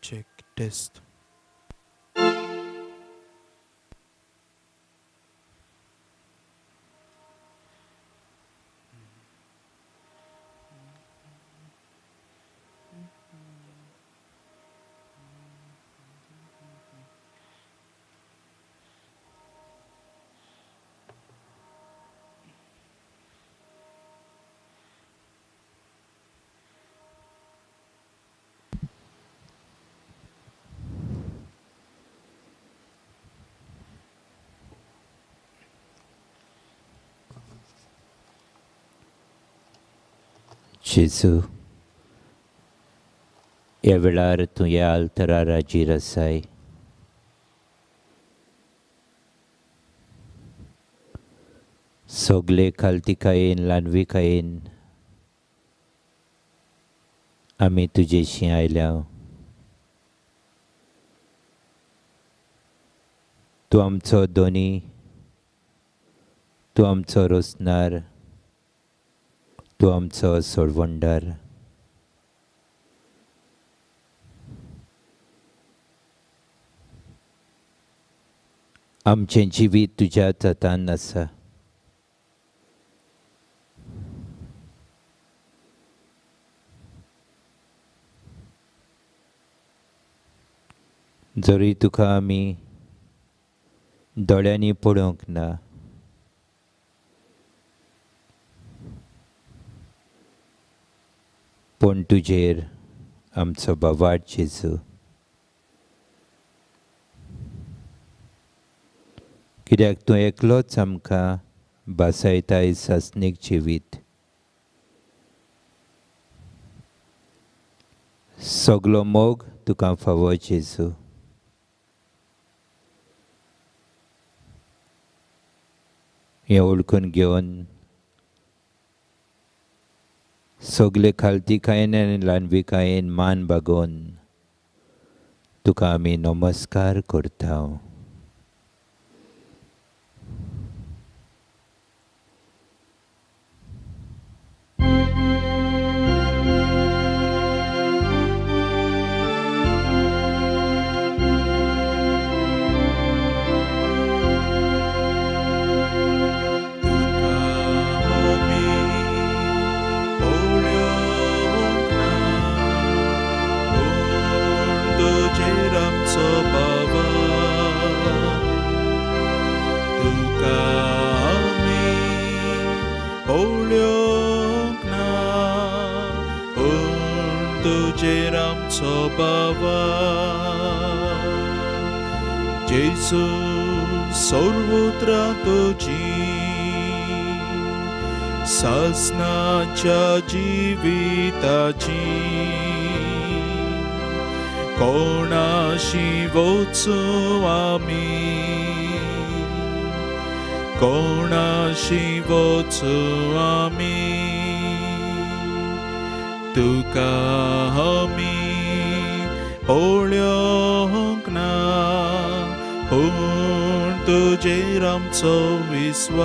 Check test. Gesù, ea velar tu ea alterarea girasai. Sogle kaltikain lanvikain, आम्ही तुझेशी आयल्या. तूं आमचो दोनी, तूं आमचो रोसनार, तूं आमचो सोडवंडार. आमचें जिवीत तुज्याच हातान आसा. जरी तुका आमी दोळ्यांनी पळोवंक ना, पूण तुजेर आमचो बोवाळ जेजू. कित्याक तूं एकलोच आमकां बासायताय सासणीक जिवीत. सगलो मोग तुका फावो जेजू. हें ओळखून घेवन सगले खालतीकायेन आनी ल्हानविकायेन मान बागोवन तुका आमी नमस्कार करता. जेजू सर्वत्र तुझी सासनाच्या जिविताची कोणाशी वचू आमी, कोणाशी वचू आमी. तुका आमी पळोवंक ना, पूण तुजेर आमचो विस्वास.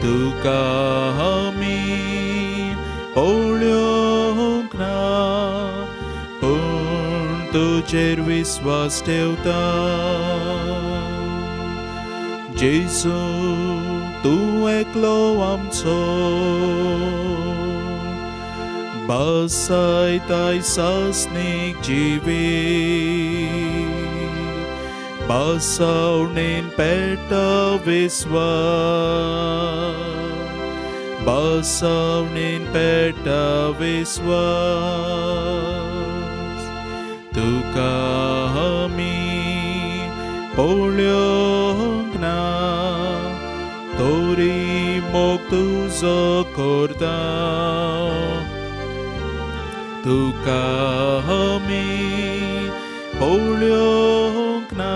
तुका आमी पळोवंक ना, पूण तुजेर विस्वास ठेवता. जेजू तूं एकलो आमचो बासायताय सासणीक जिवीत. बासावणेन पेटा विस्वास, बासावणेन पेटा विस्वास. तुका आमी पळोवंक ना, तोरी मोग तुजो करता. तुका आमी पळोवंक ना,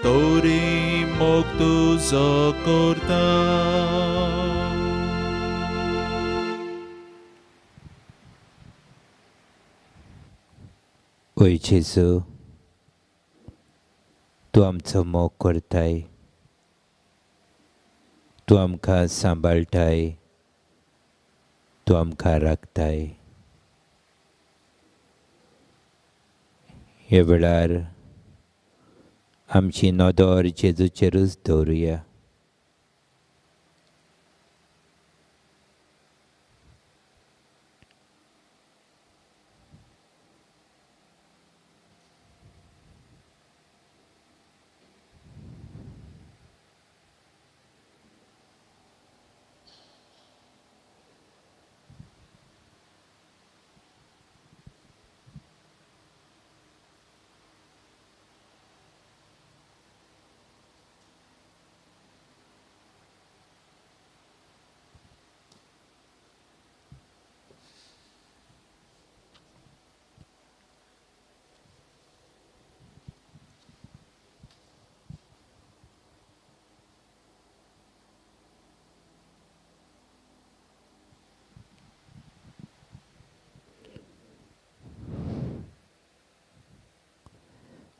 तोरी मोग तुजो करता. ओय जेजू, तूं आमचो मोग करताय. तूं आमकां सांबाळटाय, तूं आमकां राखताय. हे वेळार आमची नदर जेजूचेरूच दवरुया.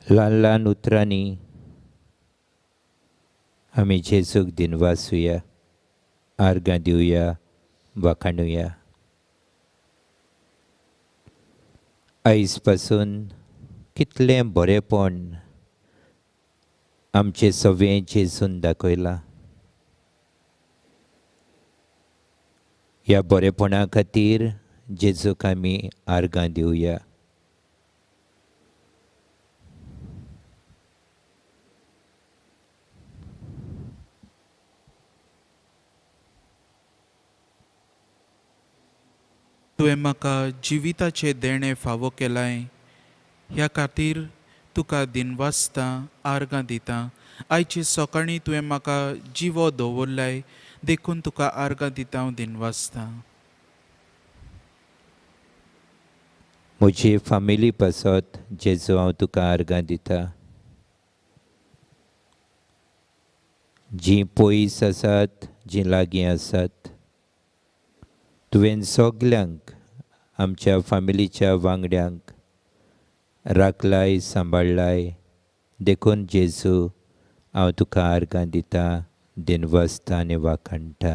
ल्हान ल्हान उतरांनी आमी जेजूक दिनवासुया, आर्गां दिवया, वाखाणुया. आयज पासून कितलें बरेंपण आमचें सगळें जेजून दाखयलां. ह्या बरेपणा खातीर जेजूक आमी आर्गां दिवया. तुवें म्हाका जिविताचें देणें फावो केलाय, ह्या खातीर तुका दिनवासता, आर्गां दिता. आयचे सकाळीं तुवें म्हाका जिवो दवरलाय, देखून तुका आर्गां दिता, हांव दिनवासता. म्हजी फामिली पासत जेजू हांव तुका आर्गां दिता. जीं पयस आसात, जीं लागीं आसात, तुवें सगल्यांक आमच्या फामिलीच्या वांगड्यांक राखलाय, सांबाळलाय, देखून जेजू हांव तुका आर्गां दिता, दिनवासता आनी वाखाणटा.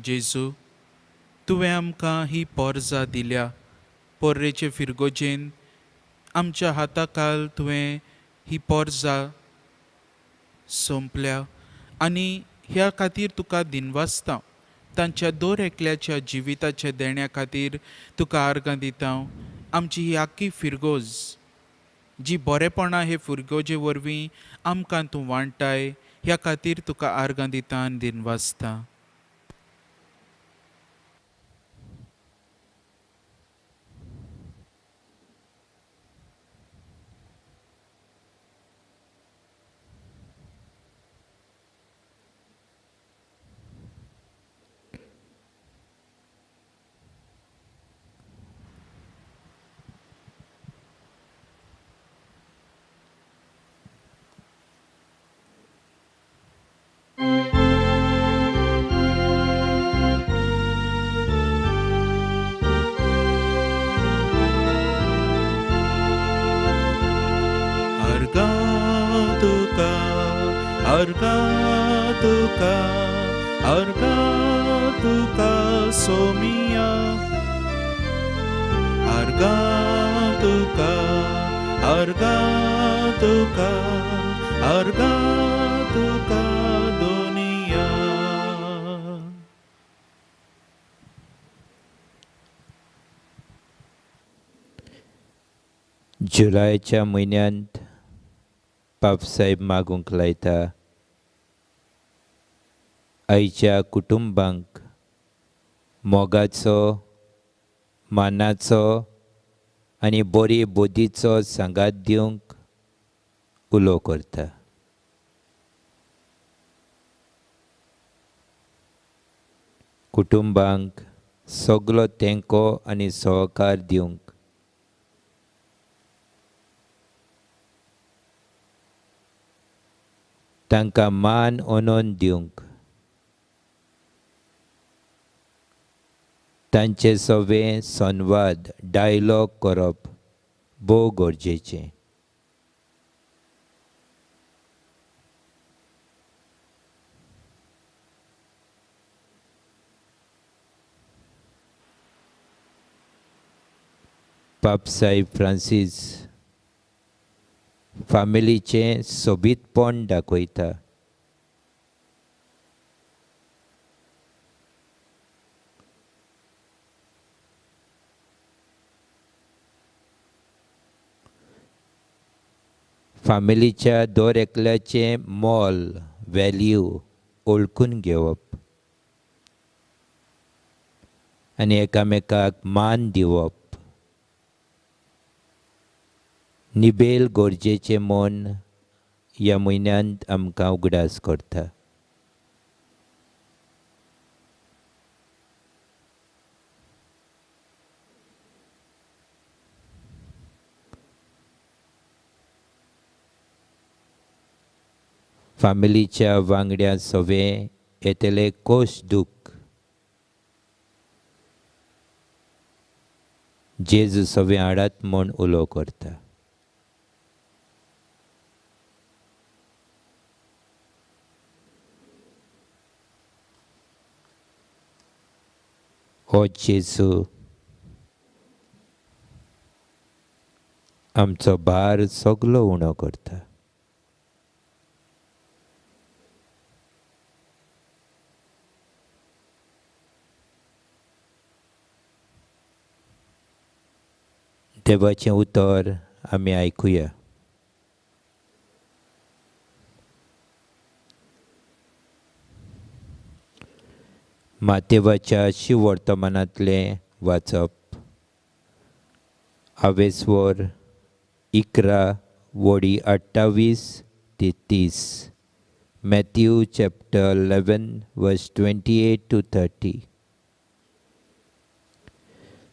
जेजू, तुवें आमकां ही पोरजां दिल्या. पोर्रेचे फिरगोजेन आमच्या हाताखाल तुवें ही पोरजां सोंपल्या आनी ह्या खातीर तुका दिनवासता. तांच्या दर एकल्याच्या जिविताच्या देण्या खातीर तुका आर्गां दिता. आमची ही आख्खी फिरगोज जी बरेपणां हे फिरगोजे वरवीं आमकां तूं वांटताय, ह्या खातीर तुका आर्गां दिता आनी दिनवासता. Arga tuka somia, arga tuka donia. जुलायच्या म्हयन्यांत पावसायब मागूंक लायता. आयच्या कुटुंबांक मोगाचो, मानाचो आनी बरी बोदीचो सांगात दिवंक उलो करता. कुटुंबांक सगलो तेंको आनी सहकार दिवंक तांकां मान ओनोन दिवंक तांचे सगळे संवाद डायलॉग करप भोव गरजेचें. पाप साईब फ्रांसीस फामिलीचें सोबीतपण दाखयता. फामिलीच्या दर एकल्याचें मोल वॅल्यू ओळखून घेवप आनी एकामेकाक मान दिवप निबेल गरजेचें मन ह्या म्हयन्यांत आमकां उगडास करता. फामिलीच्या वांगड्या सवे येतले कोश दूख जेजू सवे हाडात म्हूण उलो करता. हो जेजू आमचो भार सगलो उणो करता. देवाचें उतर आमी आयकुया. मातेवाच्या शिवर्तमानांतलें वाचप. आवेसवर 11 वडी 28 ते 30. मॅथ्यू चॅप्टर 11 वर्स 28 to 30.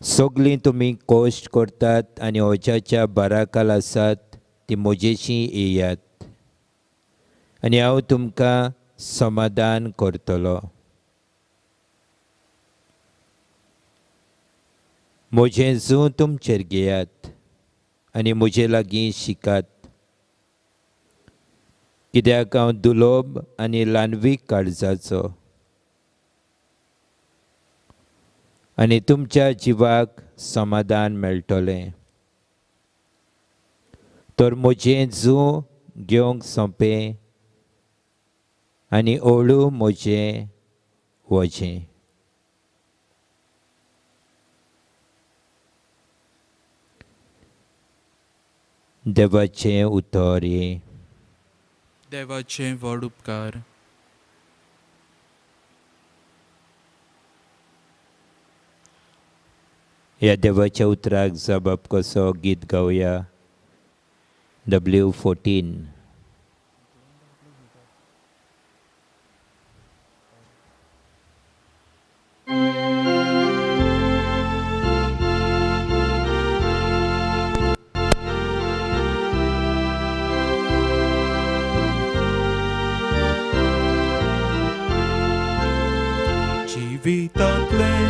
सगलीं तुमी कोश्ट करतात आनी ओजाच्या बाराकाल आसात ती म्हजेशी येयात आनी हांव तुमकां समाधान करतलो. म्हजें जूं तुमचेर घेयात आनी म्हजे लागीं शिकात, कित्याक हांव दुलोब आनी ल्हानवीक काळजाचो आनी तुमच्या जिवाक समाधान मेळटलें. तर म्हजें जूं घेवंक सोंपें आनी हळू म्हजें वजें. देवाचें उतर हे. देवाचें व्हड उपकार. ह्या देवाच्या उतराक जबाब कसो गीत गावया. W14. जिवितांतलें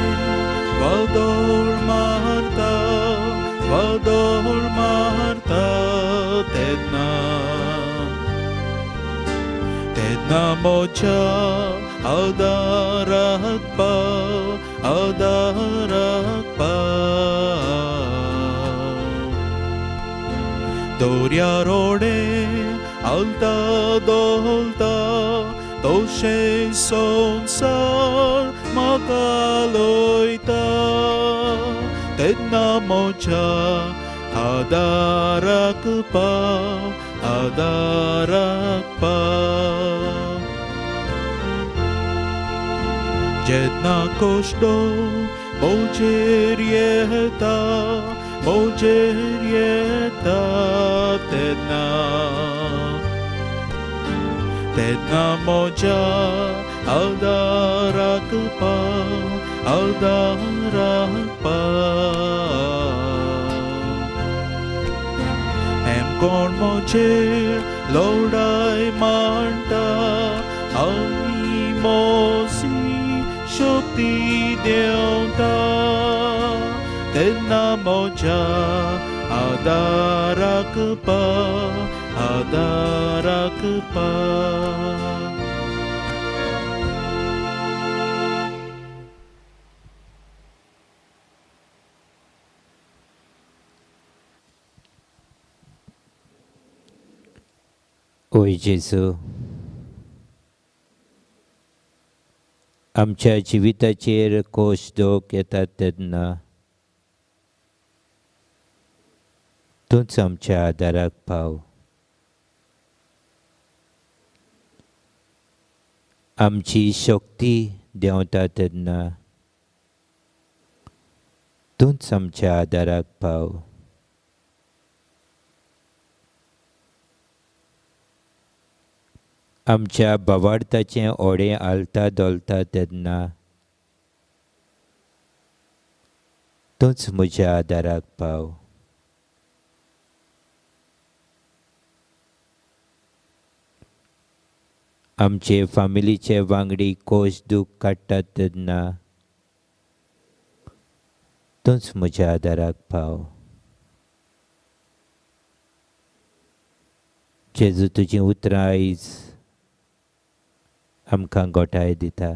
वादळ मारता तेन्ना म्हज्या आदाराक पाव. दर्या रोडे आलता दोलता तोशे संवसार म्हाका लोयता. तेन्ना म्हज्या आदाराक पाव. जेन्ना कोश्टो म्हजेर येता तेन्ना म्हज्या आदाराक पाव. कोण म्हजेर लढाई मांडटा आनी मोसी शक्ती देंवता. तेन्ना म्हज्या आदाराक पा, आदाराक पा. ओय जेजू, आमच्या जिविताचेर कोश दोग येतात तेन्ना तूंच आमच्या आदाराक पाव. आमची शक्ती देंवता तेन्ना तूंच आमच्या आदाराक पाव. आमच्या भावार्थाचें ओडें आलता दोलता तेन्ना तूंच म्हज्या आदाराक पाव. आमचे फामिलीचे वांगडी कोश दूख काडटात तेन्ना तूंच म्हज्या आदाराक पाव. जेजू, तुजीं उतरां आयज आमकां घोटाय दिता.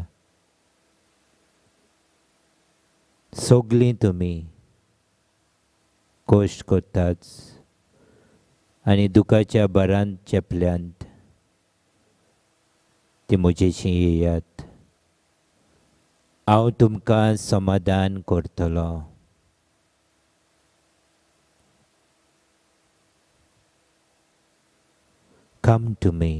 सगलीं तुमी कोश्ट करतात आनी दुखाच्या भरांत चेपल्यांत ती म्हजेशी येयात. हांव तुमकां समाधान करतलो. Come to me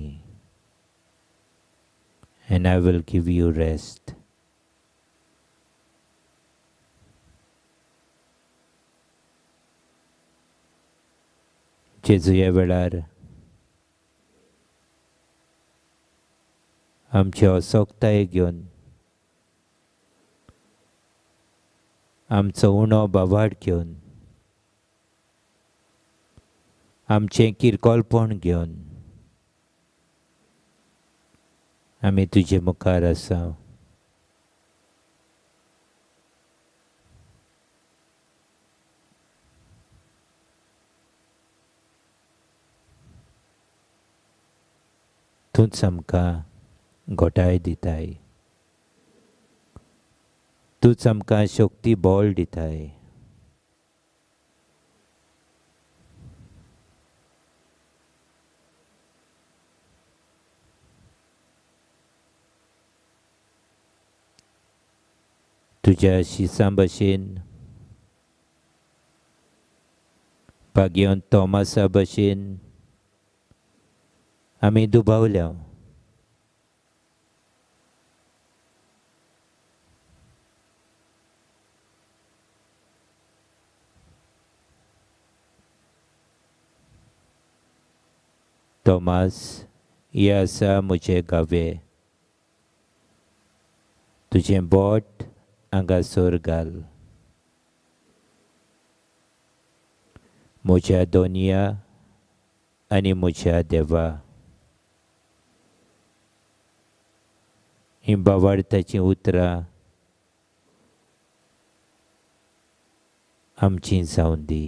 and I will give you rest. जेजू, ह्या वेळार आमचे असोगताय घेवन आमचो उणो बावाड घेवन आमचें किरकोलपण घेवन आमी तुजे मुखार आसा. तूंच आमकां घोटाय दिताय. तूंच आमकां शक्ती बोल दिताय. तुज्या शिसां भशेन पागयोन तोमासा भशेन आमी दुबावल्या. तोमास, हे आसा म्हजे गावे. तुजें बोट आंगासोर घाल. म्हज्या दोनया आनी म्हज्या देवा. हीं भावार्थाचीं उतरां आमचीं जावन दी.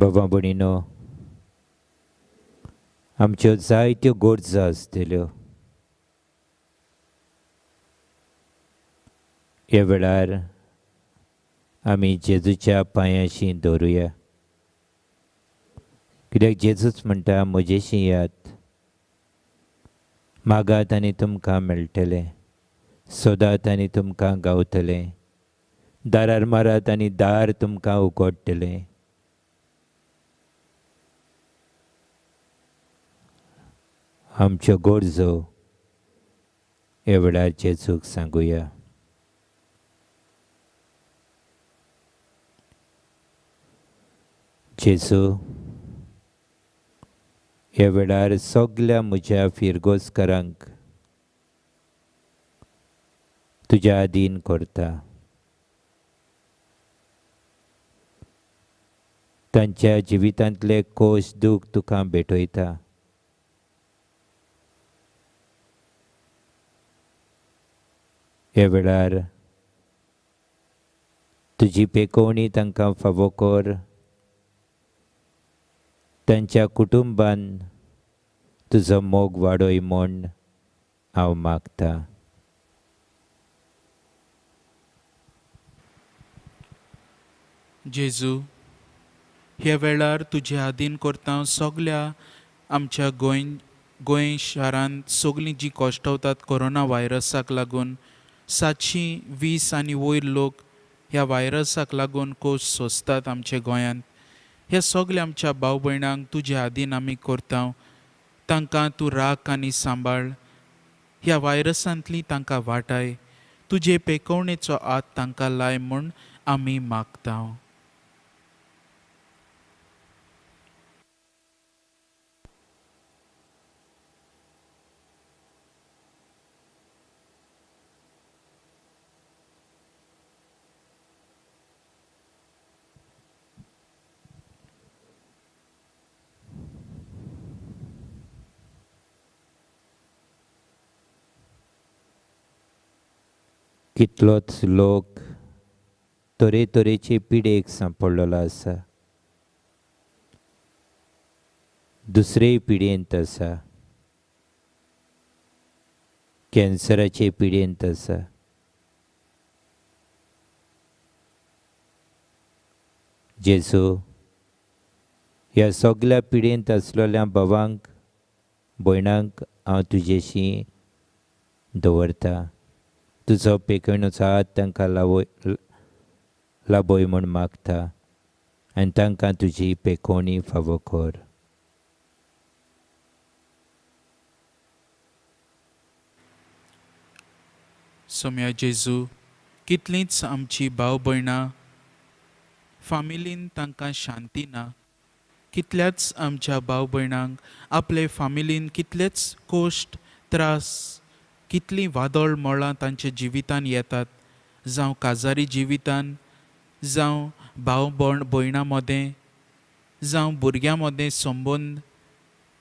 बाबा भणीनो, आमच्यो जायत्यो गरजो आसतल्यो. ह्या वेळार आमी जेजूच्या पांयाशी दवरुया, कित्याक जेजूच म्हणटा, म्हजेशी यात, मागात आनी तुमकां मेळटलें, सोदात आनी तुमकां गावतलें, दारार मारात आनी दार तुमकां उगडटलें. आमच्यो गरजो ह्या वेळार जेजूक सांगुया. जेजू, ह्या वेळार सगल्या म्हज्या फिरगोसकारांक तुज्या आदीन करता. तांच्या जिवितांतले कोश दूख तुका भेटयता. ह्या वेळार तुजी पेकोवणी तांकां फावो कर. तांच्या कुटुंबान तुजो मोग वाडय म्हूण हांव मागतां. जेजू, ह्या वेळार तुजे आदीन करता सगल्या आमच्या गोंय शारांत सगलीं जीं कोश्टवतात कोरोना व्हायरसाक लागून 720 आनी वयर लोक ह्या व्हायरसाक लागून कोश सोंसतात आमच्या गोंयांत. ह्या सगल्या आमच्या भाव भयणांक तुजे आदीन आमी करता. तांकां तूं राख आनी सांबाळ. ह्या व्हायरसांतली तांकां वाटाय. तुजे पेकवणेचो हात तांकां लाय म्हूण आमी मागता. कितलोच लोक तरेतरेचे पिडेक सांपडलेलो आसा. दुसरेय पिडेंत आसा, कॅन्सराचे पिडेंत आसा. जेजू, ह्या सगल्या पिडेंत आसलेल्या भावांक भयणांक हांव तुजेशी दवरतां. तुजो पेकवणेचो हात तांकां लाबय म्हूण मागता आनी तांकां तुजी पेकोवणी फावो कर. सोम्या जेजू, कितलींच आमची भाव भयणां फामिलीन तांकां शांती ना. कितल्याच आमच्या भाव भयणांक आपले फामिलीन कितलेच कोश्ट त्रास, कितलीं वादळ मोळां तांच्या जिवितान येतात. जावं काजारी जिवितान, जावं भाव भयणां मदें, जावं भुरग्यां मदें संबंद,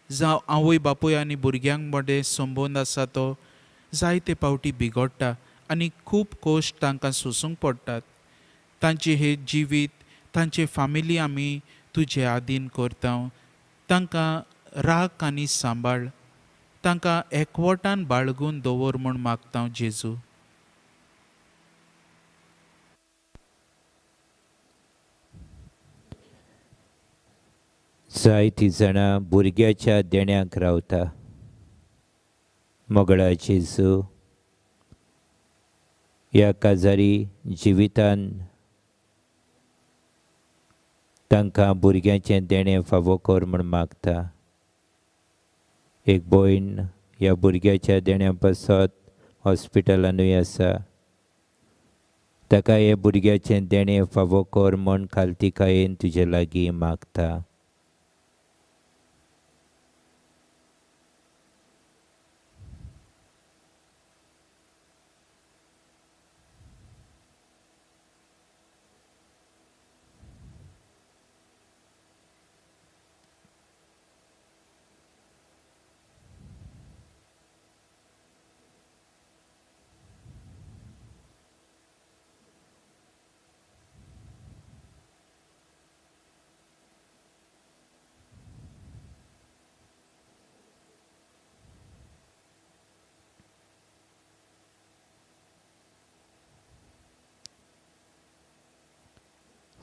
जावं आवय बापूय आनी भुरग्यांक मदें संबंद आसा तो जायते पावटी बिगडटा आनी खूब कोश्ट तांकां सोंसूंक पडटात. तांचे हे जिवीत, तांचे फामिली आमी तुजे आदीन करता. तांकां राख आनी सांबाळ. तांकां एकवटान बाळगून दवर म्हूण मागता जेजू. जायतीं जाणां भुरग्याच्या देण्यांक रावता. मोगळा जेजू, ह्या काजारी जिवितान तांकां भुरग्याचें देणें फावो कर म्हूण मागता. एक भयण ह्या भुरग्याच्या देण्या पासत हॉस्पिटलानूय आसा. ताका हे भुरग्याचें देणें फावो कर म्हूण खालतिकायेन तुजे लागीं मागता.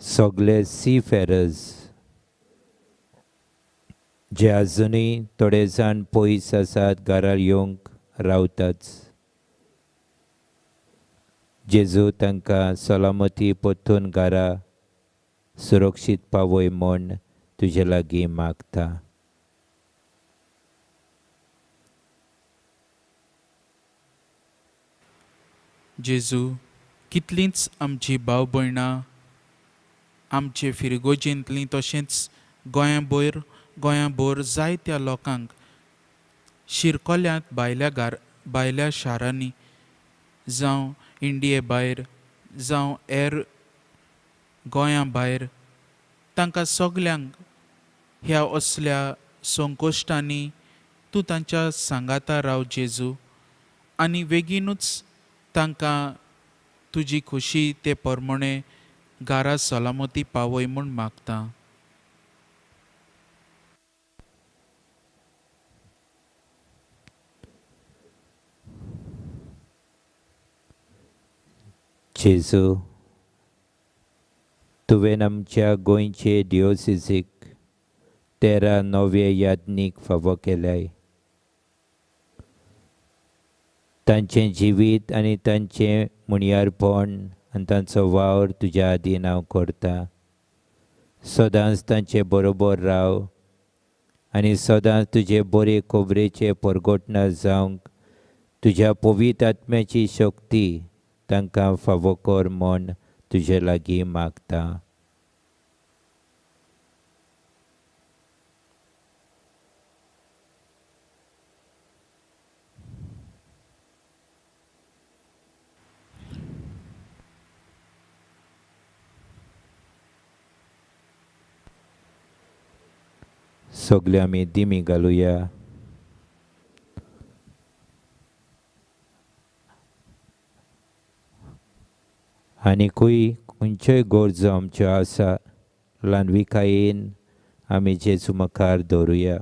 सगळे सीफेरर्स जे अजुनूय थोडे जाण पयस आसात घरा येवंक रावताच. जेजू तांकां सलामती परतून घरा सुरक्षीत पावय म्हूण तुजे लागीं मागता. जेजू, कितलींच आमची भाव भयणां आमचे फिरगोजेंतलीं तशेंच गोंया भोर जायत्या लोकांक शिरकोल्यांत भायल्या शारांनी जावं इंडिये भायर जावं हेर गोंया भायर तांकां सगल्यांक ह्या असल्या संकोश्टांनी तूं तांच्या सांगाता राव जेजू, आनी बेगीनूच तांकां तुजी खुशी ते परमणे घरा सलामती पावय म्हूण मागता. जेजू, तुवें आमच्या गोंयचे डिओसिसीक 13 नवे याज्ञीक फावो केल्याय. तांचें जिवीत आनी तांचें मुणयारपण आनी तांचो वावर तुज्या आदीन हांव करतां. सदांच तांचे बरोबर राव आनी सदांच तुजे बरे खोबरेचे परगोटणार जावंक तुज्या पवित्र आत्म्याची शक्ती तांकां फावो कर म्हूण तुजे लागीं मागता. सगळे आमी दिमी घालुया. आनीकूय खंयच्योय गरजो आमच्यो आसा ल्हानविकायेन आमी जेजू मुखार दवरुया.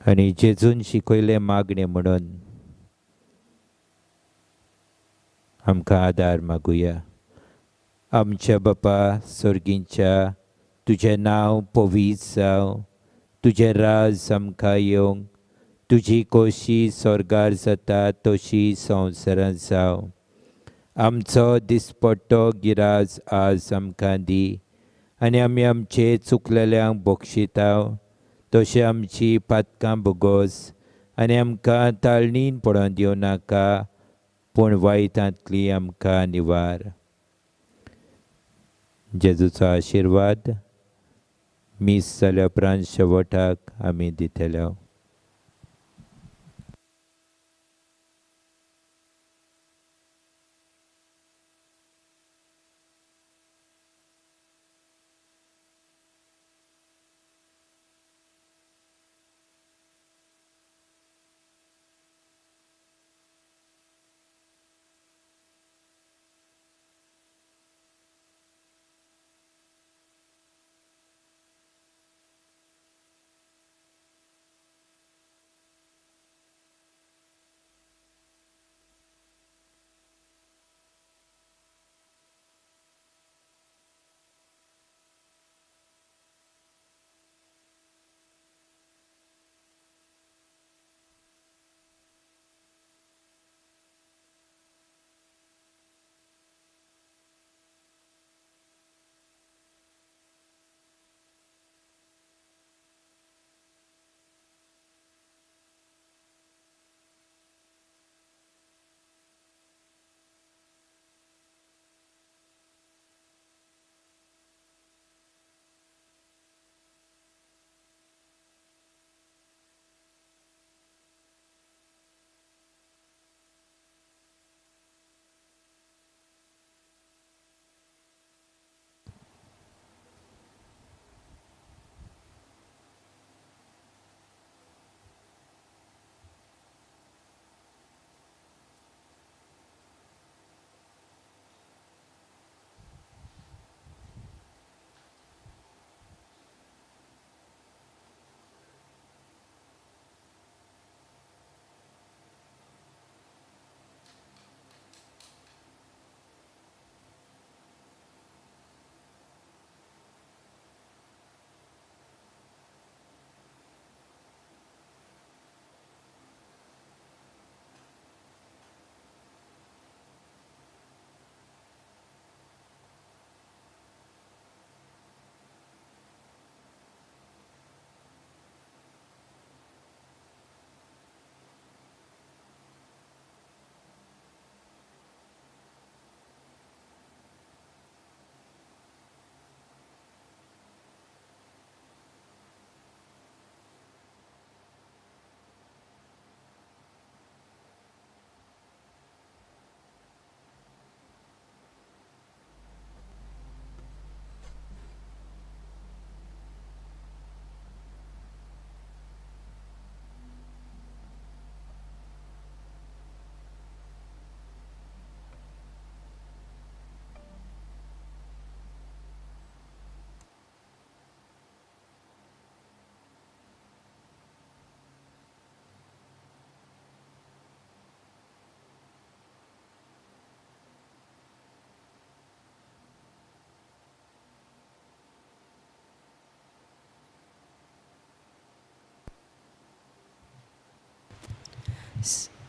आनी जेजून शिकयले मागणे म्हणून आमकां आदार मागुया. आमच्या बापा सर्गींच्या, तुजें नांव पवित्र जावं, तुजें राज आमकां येवंक, तुजी खोशी स्वर्गार जाता तशी संवसारांत जावं. आमचो दिसपट्टो गिराज आज आमकां दी आनी आमी आमचे चुकलेल्यांक बक्षितांव तशें आमची पातकां भुगोस आनी आमकां ताळणीन पडोवन दिवं नाका पूण वायटांतली आमकां निवार. जेजूचो आशिर्वाद मीस जाल्या उपरांत शेवटाक आमी दितले.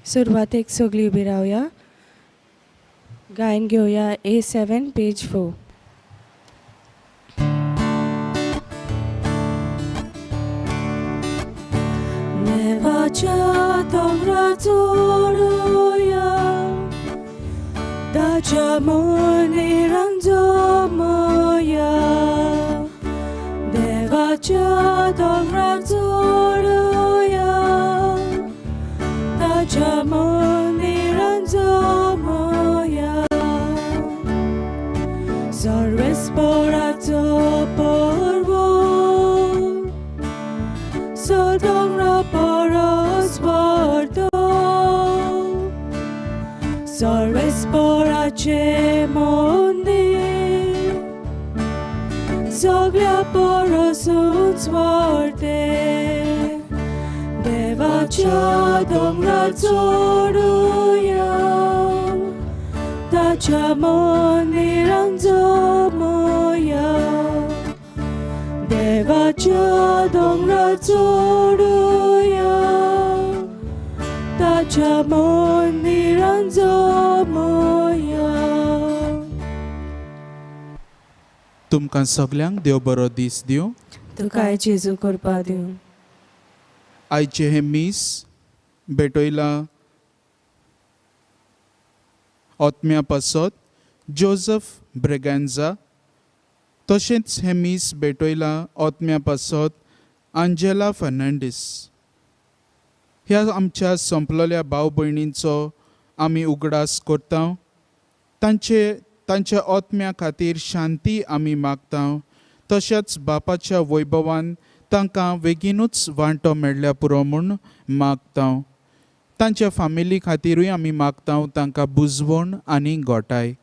सुरवातेक सगळी उबी रावया. गायन घेवया A7 पेज 4. देवाच्या दोंगराचोडया ताच्या मंदिरांत जमया. देवाच्या दोंगराचोडया ताच्या मंदिरांत जमया. सर्वेस्पराचो पर्व सदोंगरा परस व्हरतो. सर्वेस्पराचे मंदिर सगळ्या परसूच व्हरते. देवाच्या दोंगरार चोडुया ताच्या मंदिरांत जमया. देवाच्या दोंगरार चोडुया ताच्या मंदिरांत जमया. तुमकां सगल्यांक देव बरो दीस दिवं. तुकाय जेजू करपा दिवं. आयचे हे मीस भेटयला ओतम्या पासत जोझफ ब्रेगॅन्झा. तशेंच हे मीस भेटयला ओतम्या पासत आंजेला फर्नांडीस. ह्या आमच्या संपलेल्या भाव भयणींचो आमी उगडास करता. तांच्या ओतम्या खातीर शांती आमी मागता. तशेंच बापाच्या वैभवान तांकां बेगीनूच वांटो मेळ्ळ्या पुरो म्हूण मागता. तांच्या फामिली खातीरूय आमी मागता तांकां बुजवण आनी गोठाय.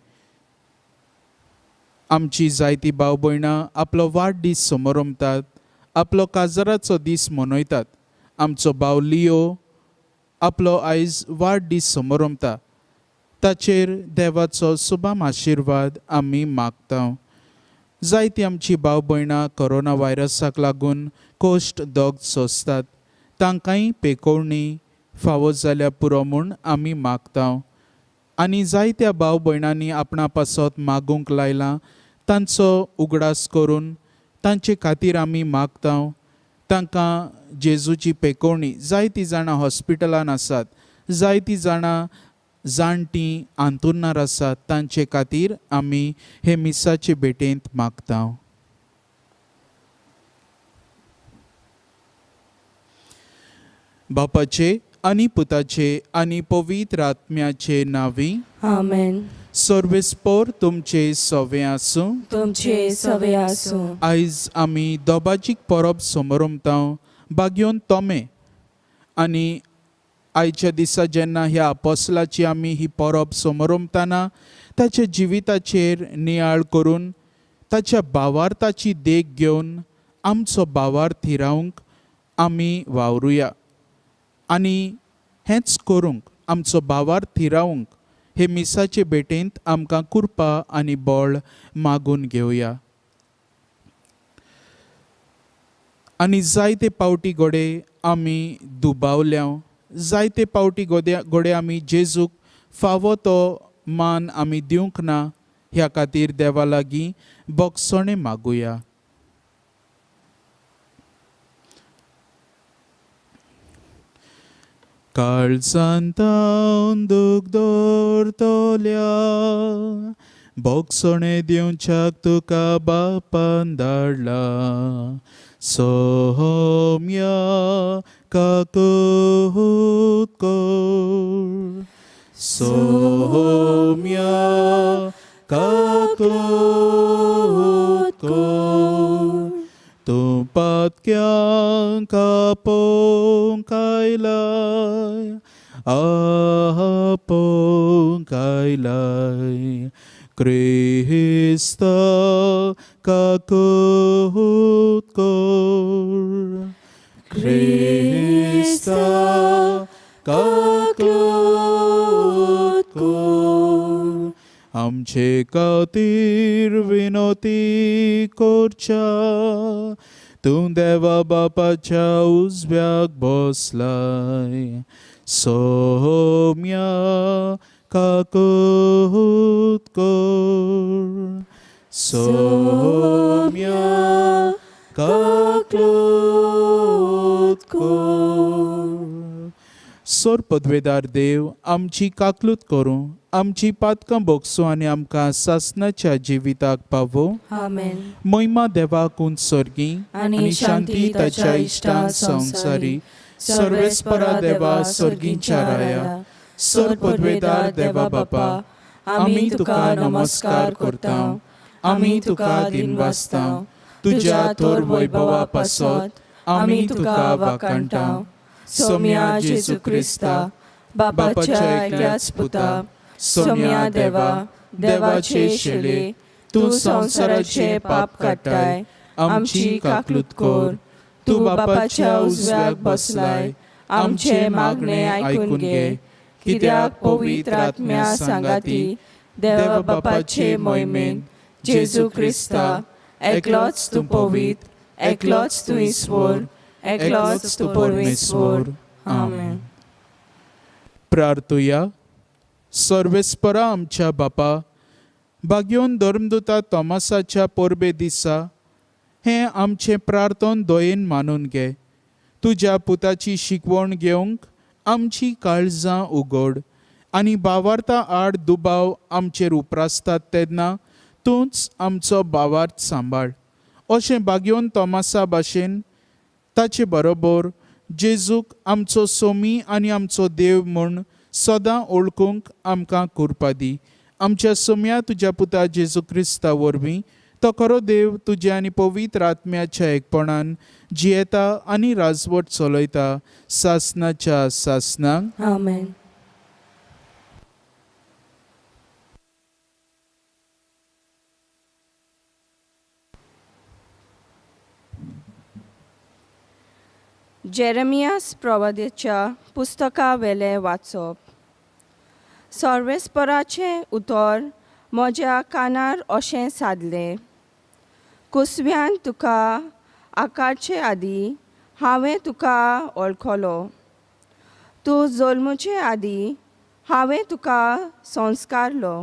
आमची जायतीं भाव भयणां आपलो वाडदीस समारंभतात, आपलो काजाराचो दीस मनयतात. आमचो भाव लियो आपलो आयज वाडदीस समारंभता. ताचेर देवाचो सुभाम आशिर्वाद आमी मागता. जायतीं आमची भाव भयणां कोरोना व्हायरसाक लागून कोश्ट दोग सोंसतात. तांकांय पेकोवणी फावो जाल्या पुरो म्हूण आमी मागता. आनी जायत्या भाव भयणांनी आपणा पासत मागूंक लायलां. तांचो उगडास करून तांचे खातीर आमी मागता. तांकां जेजूची पेकोवणी. जायतीं जाणां हॉस्पिटलान आसात, जायतीं जाणां जाणटीं आंतुर्नार आसात. तांचे खातीर आमी हे मिसाचे भेटेंत मागता. बापाचे आनी पुताचे आनी पवित्र आत्म्याचे नांवी. आमेन. सर्वेस्पोर तुमचे सवे आसूं. तुमचे सवे आसूं. आयज आमी दोबाजीक परब समारंभता. बागयोन तोमे आनी आयच्या दिसा जेन्ना ह्या आपोस्लाची आमी ही परब समारंभताना ताच्या जिविताचेर नियाळ करून ताच्या भावार्थाची देख घेवन आमचो भावार्थ हिरावंक आमी वावरुया. आनी हेंच करूंक आमचो भावार्थ हिरावंक हे मिसाचे भेटेंत आमकां कृपा आनी बळ मागून घेवया. आनी जायते पावटी घोडे आमी दुबावल्या. जायते पावटी घोडे आमी जेजूक फावो तो मान आमी दिवंक ना. ह्या खातीर देवा लागीं बोगसणे मागुया. काळजांतावन दूख दवरतल्या बोगसणे दिवच्याक तुका बापान धाडला. सोम्या काकूत कोर. सोम्या काकूत कोर. तूं पातक्यांक आपोवंक आयलाय. आपोवंक आयलाय. क्रिस्ता काकूत कोर. क्रिस्ता काकूत कोर. आमचे खातीर विनोती करच्या. तूं देवा बापाच्या उजव्याक बसलाय. सौम्या काकूत कोर सौम्या काकूत कोर. सोर पदवेदार देव आमची काकलूत करूं, आमची पातकां बोगसूं आनी आमकां सासणाच्या जिविताक पावो. आमेन. महिमा देवाक उंच सर्गी आनी शांती ताच्या इश्टा संवसारी. सर्वेस्परा देवा सर्गींच्या राया. सर पदवेदार देवा बापा, आमी तुका नमस्कार करता, आमी तुका दिनवासता. तुज्या थोर वैभवा पासत आमी तुका वाखाणटा. सोम्या जेजू क्रिस्ता, बापाच्या एकल्याच पुता, सोम्या देवा, देवाचे शेले, तूं संवसाराचे पाप काडटाय, आमची काकलूत कोर. तूं बापाच्या उजव्याक बसलाय, आमचे मागणे आयकून घे. कित्याक पवित्र आत्म्या सांगाती देवा बापाचे मोहिमेन, जेजू क्रिस्ता, एकलोच तूं पवित्र, एकलोच तूं ईश्वर, एकलोच तूं परमेश्वर. आमेन. प्रार्थुया. सर्वेस्परा आमच्या बापा, भाग्योन धर्मदूता तोमासाच्या पोरबे दिसा हें आमचें प्रार्थन दोयेन मानून घे. तुज्या पुताची शिकवण घेवंक आमची काळजां उगड आनी भावार्था आड दुबाव आमचेर उपरासतात तेन्ना तूंच आमचो भावार्थ सांबाळ. अशें भाग्योन तोमासा भाशेन ताचे बरोबर जेजूक आमचो सोमी आनी आमचो देव म्हूण सदां ओळखूंक आमकां कृपा दी. आमच्या सोम्या तुज्या पुता जेजू क्रिस्ता वरवीं तो खरो देव तुज्या आनी पवित्र आत्म्याच्या एकपणान जियेता आनी राजवट चलयता सासणाच्या सासणाक. आमेन. जेरेमियास प्रवादीच्या पुस्तका वेले वाचप. सर्वेस्पराचे उतर म्हज्या कानार अशें सादलें. कुसव्यान तुका आकारचे आदीं हांवें तुका वळखलो. तूं जल्मचे आदीं हांवें तुका संस्कारलो.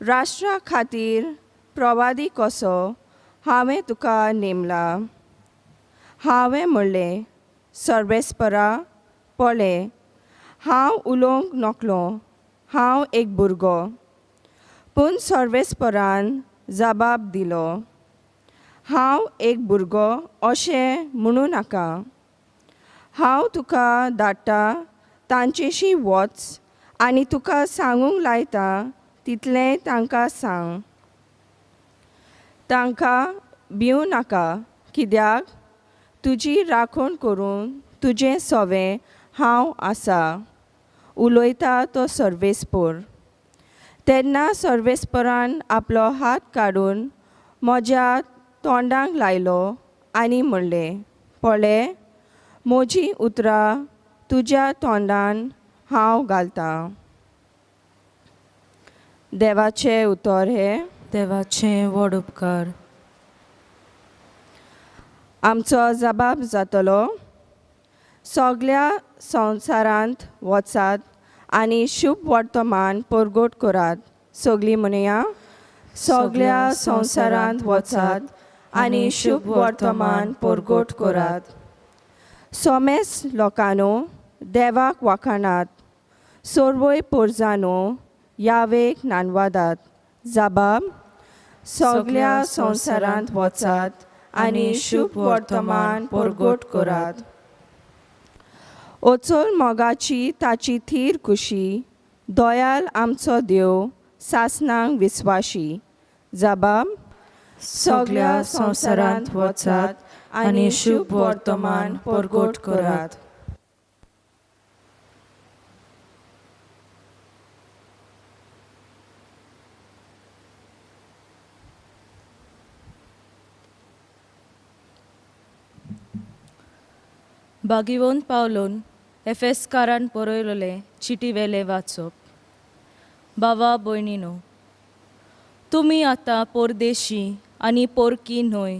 राष्ट्रा खातीर प्रवादी कसो हांवें तुका नेमला. हांवें म्हणलें, सर्वेस्परा, पळय, हांव उलोवंक नकलो, हांव एक भुरगो. पूण सर्वेस्परान जबाब दिलो, हांव एक भुरगो अशें म्हणूं नाका. हांव तुका धाडटा तांचेशी वच आनी तुका सांगूंक लायता तितलें तांकां सांग. तांकां भिवूं नाका, कित्याक तुजी राखण करून तुजें सवें हांव आसा, उलयता तो सर्वेस्पर. तेन्ना सर्वेस्परान आपलो हात काडून म्हज्या तोंडाक लायलो आनी म्हणलें, पळय, म्हजीं उतरां तुज्या तोंडान हांव घालतां. देवाचें उतर हें. देवाचें व्हड उपकार. आमचो जबाब जातलो, सगळ्या संवसारांत वचात आनी शुभ वर्तमान परगट करात. सगळीं म्हणया, सगळ्या संवसारांत वचात आनी शुभ वर्तमान परगट करात. सोमेस लोकांनो, देवाक वाखाणात. सोर्वय पोरजांनो, यावेक नानवादात. जबाब, सगळ्या संवसारांत वचात आनी शुभ वर्तमान परगट करात. ओचोल मोगाची ताची थीर खुशी, दोयाल आमचो देव सासणांक विस्वाशी. जबाब, सगळ्या संवसारांत वचात आनी शुभ वर्तमान परगट करात. भागिवंत पावलोन एफेसकारान बरयलेले चिटी वेले वाचप. भावा भयणीनो, तुमी आतां परदेशी आनी परकी न्हय,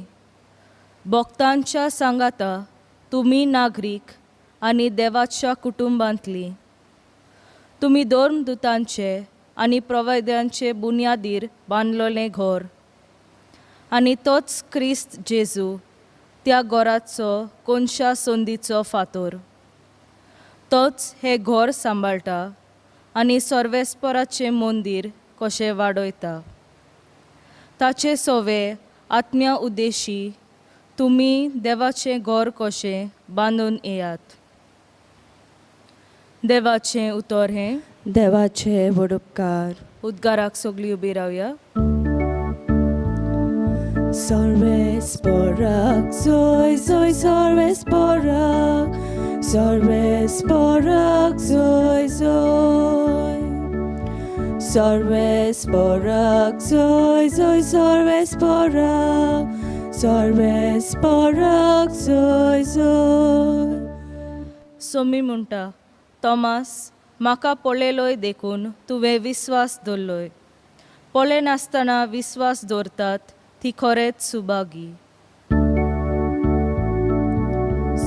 भक्तांच्या सांगाता तुमी नागरीक आनी देवाच्या कुटुंबांतली. तुमी धर्मदुतांचे आनी प्रवाद्यांचे बुन्यादीर बांदलोलें घर, आनी तोच क्रिस्त जेजू त्या घराचो कोनशा संदीचो फातर. तोच हे घर सांबाळटा आनी सर्वेस्पराचें मंदीर कशें वाडयता. ताचे सोवे आत्म्या उद्देशी तुमी देवाचें घर कशें बांदून येयात. देवाचें उतर हें. देवाचे वडुपकार. उद्गाराक सगळीं उबी रावया. सर्वेस्पराक जय जय सर्वेस्पराक, सर्वेस्पराक जय जय, सर्वेस्पराक जय जय सर्वेस्पराक, सर्वेस्पराक जय जय. सोमी म्हणटा, तोमास, म्हाका पळयलोय देखून तुवें विस्वास दवरलोय. पळय नासतना विस्वास दवरतात ती खरेंच सुभागी.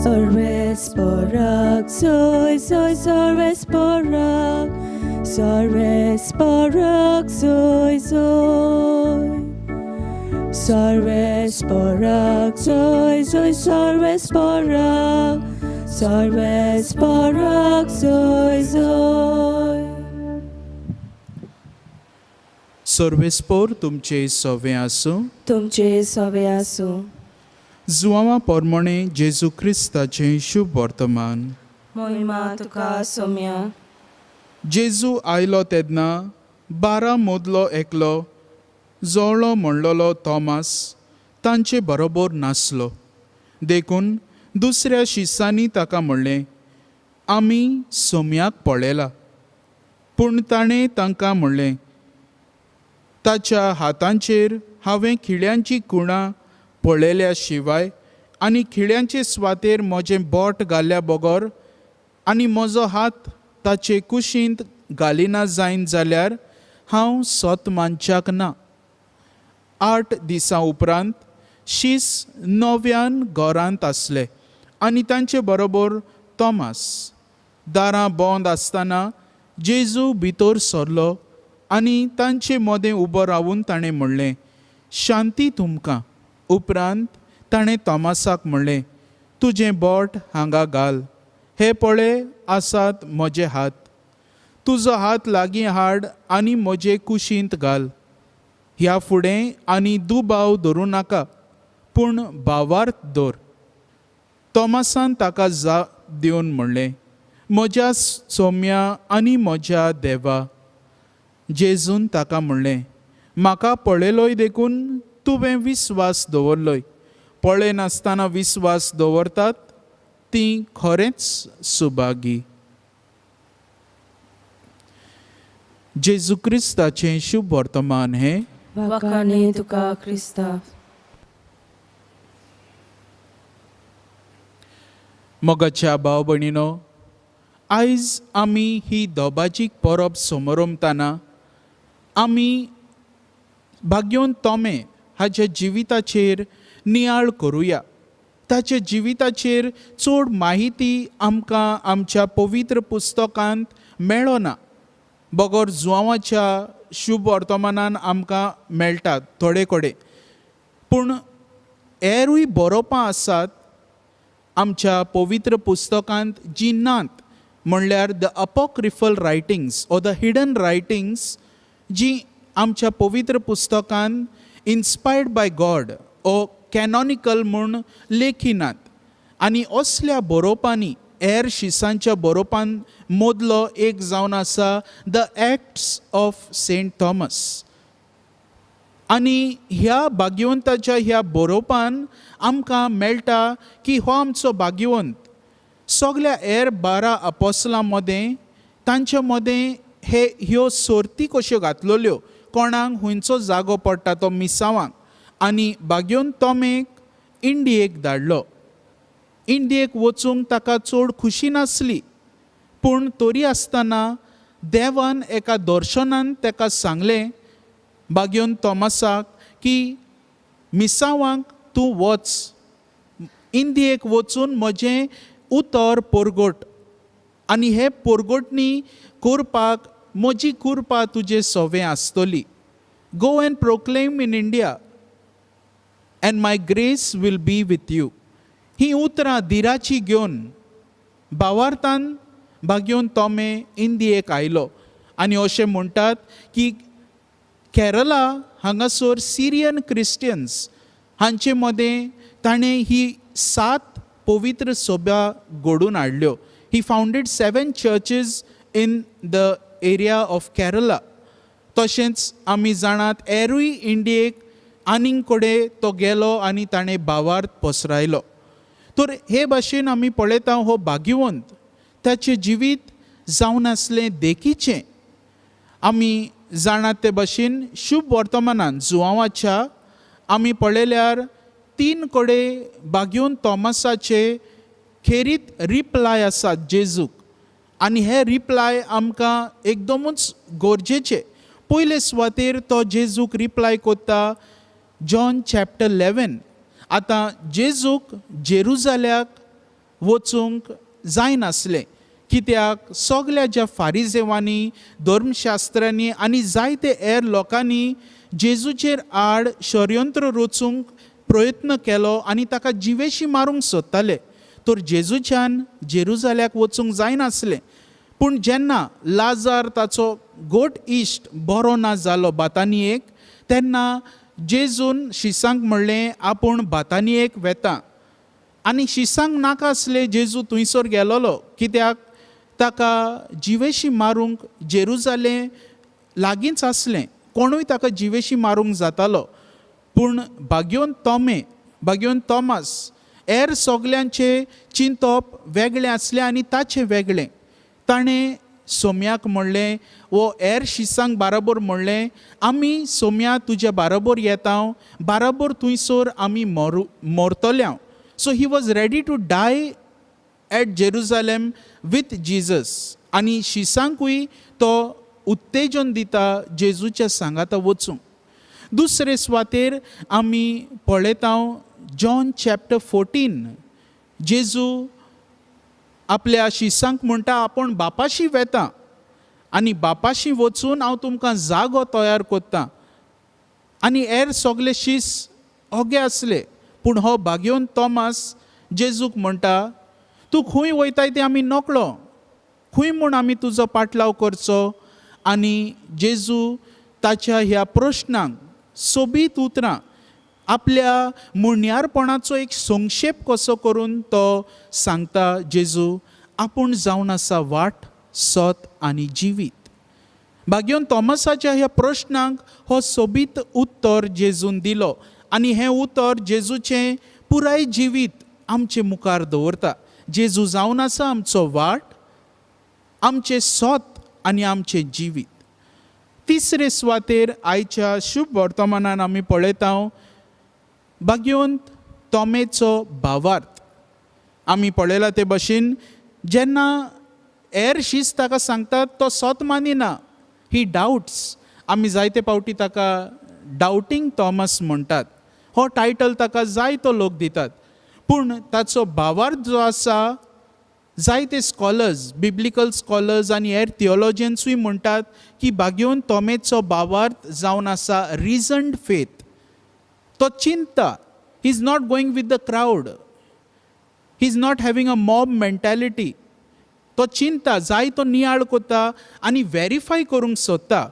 सर्वेस्पराक जय जय सर्वेस्पराक, सर्वेस्पराक जय जय, सर्वेस्पराक जय जय सर्वेस्पराक, सर्वेस्पराक जय जय. सर्वेस्पोर तुमचे सवे आसूं. तुमचे सवे आसूं. जुवांवा पोरमोणे जेजू क्रिस्ताचें शुभ वर्तमान. महिमा तुका सोम्या. जेजू आयलो तेन्ना 12 मदलो एकलो जोळो म्हणलोलो तोमास तांचे बरोबर नासलो. देखून दुसऱ्या शिसांनी ताका म्हणलें, आमी सोम्याक पळयला. पूण ताणें तांकां म्हणलें, ताच्या हातांचेर हांवें खिळ्यांची कुणां पळयल्या शिवाय आनी खिळ्यांचे सुवातेर म्हजें बोट घाल्या बगोर आनी म्हजो हात ताचे कुशींत घालिना जायन जाल्यार हांव सोत मानच्याक ना. 8 दिसां उपरांत शीस नव्यान घरांत आसले आनी तांचे बरोबर तोमास. दारां बंद आसतना जेजू भितर सरलो आनी तांचे मदें उबो रावून ताणें म्हणलें, शांती तुमकां. उपरांत ताणें तोमासाक म्हणलें, तुजें बोट हांगा घाल. हे पळय आसात म्हजे हात. तुजो हात लागीं हाड आनी म्हजे कुशींत घाल. ह्या फुडें आनी दुबाव धरूं नाका, पूण भावार्थ दवर. तोमासान ताका जाप दिवन म्हणलें, म्हज्या सोम्या आनी म्हज्या देवा. जेजून ताका म्हणलें, म्हाका पळयलोय देखून तुवें विस्वास दवरलोय. पळय नासतना विस्वास दवरतात तीं खरेंच सुभागी. जेजू क्रिस्ताचें शुभ वर्तमान हें. वाखाणी तुका क्रिस्ता. मोगाच्या भाव भयणीनो, आयज आमी ही दोबाजीक परब समोरमतना आमी भाग्योन तोमे हाच्या जिविताचेर नियाळ करुया. ताच्या जिविताचेर चड माहिती आमकां आमच्या पवित्र पुस्तकांत मेळ्ळो ना. बगोर जुवांवाच्या शुभ वर्तमानान आमकां मेळटात थोडे कडे, पूण हेरूय बरोवपां आसात आमच्या पवित्र पुस्तकांत जी नात, म्हणल्यार the apocryphal writings or the hidden writings, जी आमच्या पवित्र पुस्तकांत inspired by God or canonical म्हूण लेखिनात. आनी असल्या बरोवपांनी हेर शिसांच्या बरोवपां मदलो एक जावन आसा the acts of saint Thomas. आनी ह्या भाग्यवंताच्या ह्या बरोवपान आमकां मेळटा की हो आमचो भाग्यवंत सगल्या हेर 12 अपोस्तलां मदें तांच्या मदें ह्यो सर्ती कश्यो घातलेल्यो, कोणाक हुंयचो जागो पडटा तो मिसावांक. आनी भाग्यवंत तोमेक इंडियेक धाडलो. इंडियेक वचूंक ताका चड खुशी नासली, पूण तरी आसतना देवान एका दर्शनान ताका सांगलें, भाग्यवंत तोमासाक, की मिसावांक तूं वच, इंडियेक वचून म्हजें उतर पोरगोट आनी हे पोरगोटनी कोरपाक म्हजी कुरपा तुजे सोवे आसतली. Go and proclaim in India and my grace will be with you. ही उतरां दिराची घेवन भावार्थान भाग्योन तोमे इंडियेक आयलो आनी अशें म्हणटात की केरला हांगासर सिरियन क्रिस्टियन्स हांचे मदें ताणें ही 7 पवित्र सभा घडोवन हाडल्यो. ही फावंडेड 7 churches in the area of Kerala. तशेंच आमी जाणात एरूय इंडियेक आनीक कडेन तो गेलो आनी ताणें भावार्थ पसरायलो. तर हे भाशेन आमी पळयता हो भाग्यवंत ताचें जिवीत जावन आसलें देखीचें. आमी जाणात ते भाशेन शुभ वर्तमानांत जुआंवाच्या आमी पळयल्यार 3 कडेन भाग्यवंत तोमासाचे खेरीत रिप्लाय आसात जेजूक आनी हे रिप्लाय आमकां एकदमूच गरजेचे. पयले सुवातेर तो जेजूक रिप्लाय कोत्ता जॉन चॅप्टर 11. आतां जेजूक जेरुजाल्याक वचूंक जायनासलें कित्याक सगल्या ज्या फारिजेवांनी धर्मशास्त्रांनी आनी जायते हेर लोकांनी जेजूचेर आड षडयंत्र रचूंक प्रयत्न केलो आनी ताका जिवेशी मारूंक सोदताले. तर जेजूच्यान जेरुजाल्याक वचूंक जायनासलें. पूण जेन्ना लाजार ताचो गोट इश्ट बरो ना जालो बातानियेक तेन्ना जेजून शिसांक म्हणलें आपूण बातानियेक वेता. आनी शिसांक नाका आसलें जेजू थंयसर गेलोलो कित्याक ताका जिवेशी मारूंक जेरुजालेम लागींच आसलें. कोणूय ताका जिवेशी मारूंक जातालो. पूण भाग्यवंत तोमास हेर सगल्यांचे चिंतप वेगळें आसलें आनी ताचें वेगळें. ताणें सोम्याक म्हणलें वो हेर शिसांक बाराबर म्हणलें आमी सोम्या तुज्या बाराबर येता बाराबर थंयसर आमी मरतल्या. So he was ready to die at Jerusalem with Jesus. आनी शिसांकूय तो उत्तेजन दिता जेजूच्या सांगाता वचूंक. दुसरे सुवातेर आमी पळयता जॉन चॅप्टर 14 जेजू आपल्या शिसांक म्हणटा आपूण बापाशी वेता आनी बापाशी वचून हांव तुमकां जागो तयार कोत्ता. आनी हेर सगळे शीस ओगे आसले. पूण हो भाग्यवंत तोमास जेजूक म्हणटा तूं खंय वयताय तें आमी नकळो. खंय म्हूण आमी तुजो पाटलाव करचो. आनी जेजू ताच्या ह्या प्रश्नांक सोबीत उतरां आपल्या मुण्यारपणाचो एक संक्षेप कसो करून तो सांगता. जेजू आपूण जावन आसा वाट सत आनी जिवीत. भाग्यवंत तोमासाच्या ह्या प्रश्नांक हो सोबीत उत्तर जेजून दिलो आनी हें उतर जेजूचें पुराय जिवीत आमचे मुखार दवरता. जेजू जावन आसा आमचो वाट, आमचें सोत आनी आमचें जिवीत. तिसरे सुवातेर आयच्या शुभ वर्तमानान आमी पळयता भाग्यवंत तोमेचो भावार्थ. आमी पळयला ते भाशेन जेन्ना हेर शीस ताका सांगतात तो सोत मानिना. ही डाउट्स. आमी जायते फावटी ताका डाउटींग तोमास म्हणटात. हो टायटल ताका जायतो लोक दितात. पूण ताचो भावार्थ जो आसा जायते स्कॉलर्स बिब्लिकल स्कॉलर्स आनी हेर थियोलॉजियन्सूय म्हणटात की भाग्यवंत तोमेचो भावार्थ जावन आसा रिझन्ड फेथ. तो चिंता. He is not going with the crowd. He is not having a mob mentality. तो चिंता जाय तो नियाळ कोत्ता आनी व्हेरीफाय करूंक सोदता.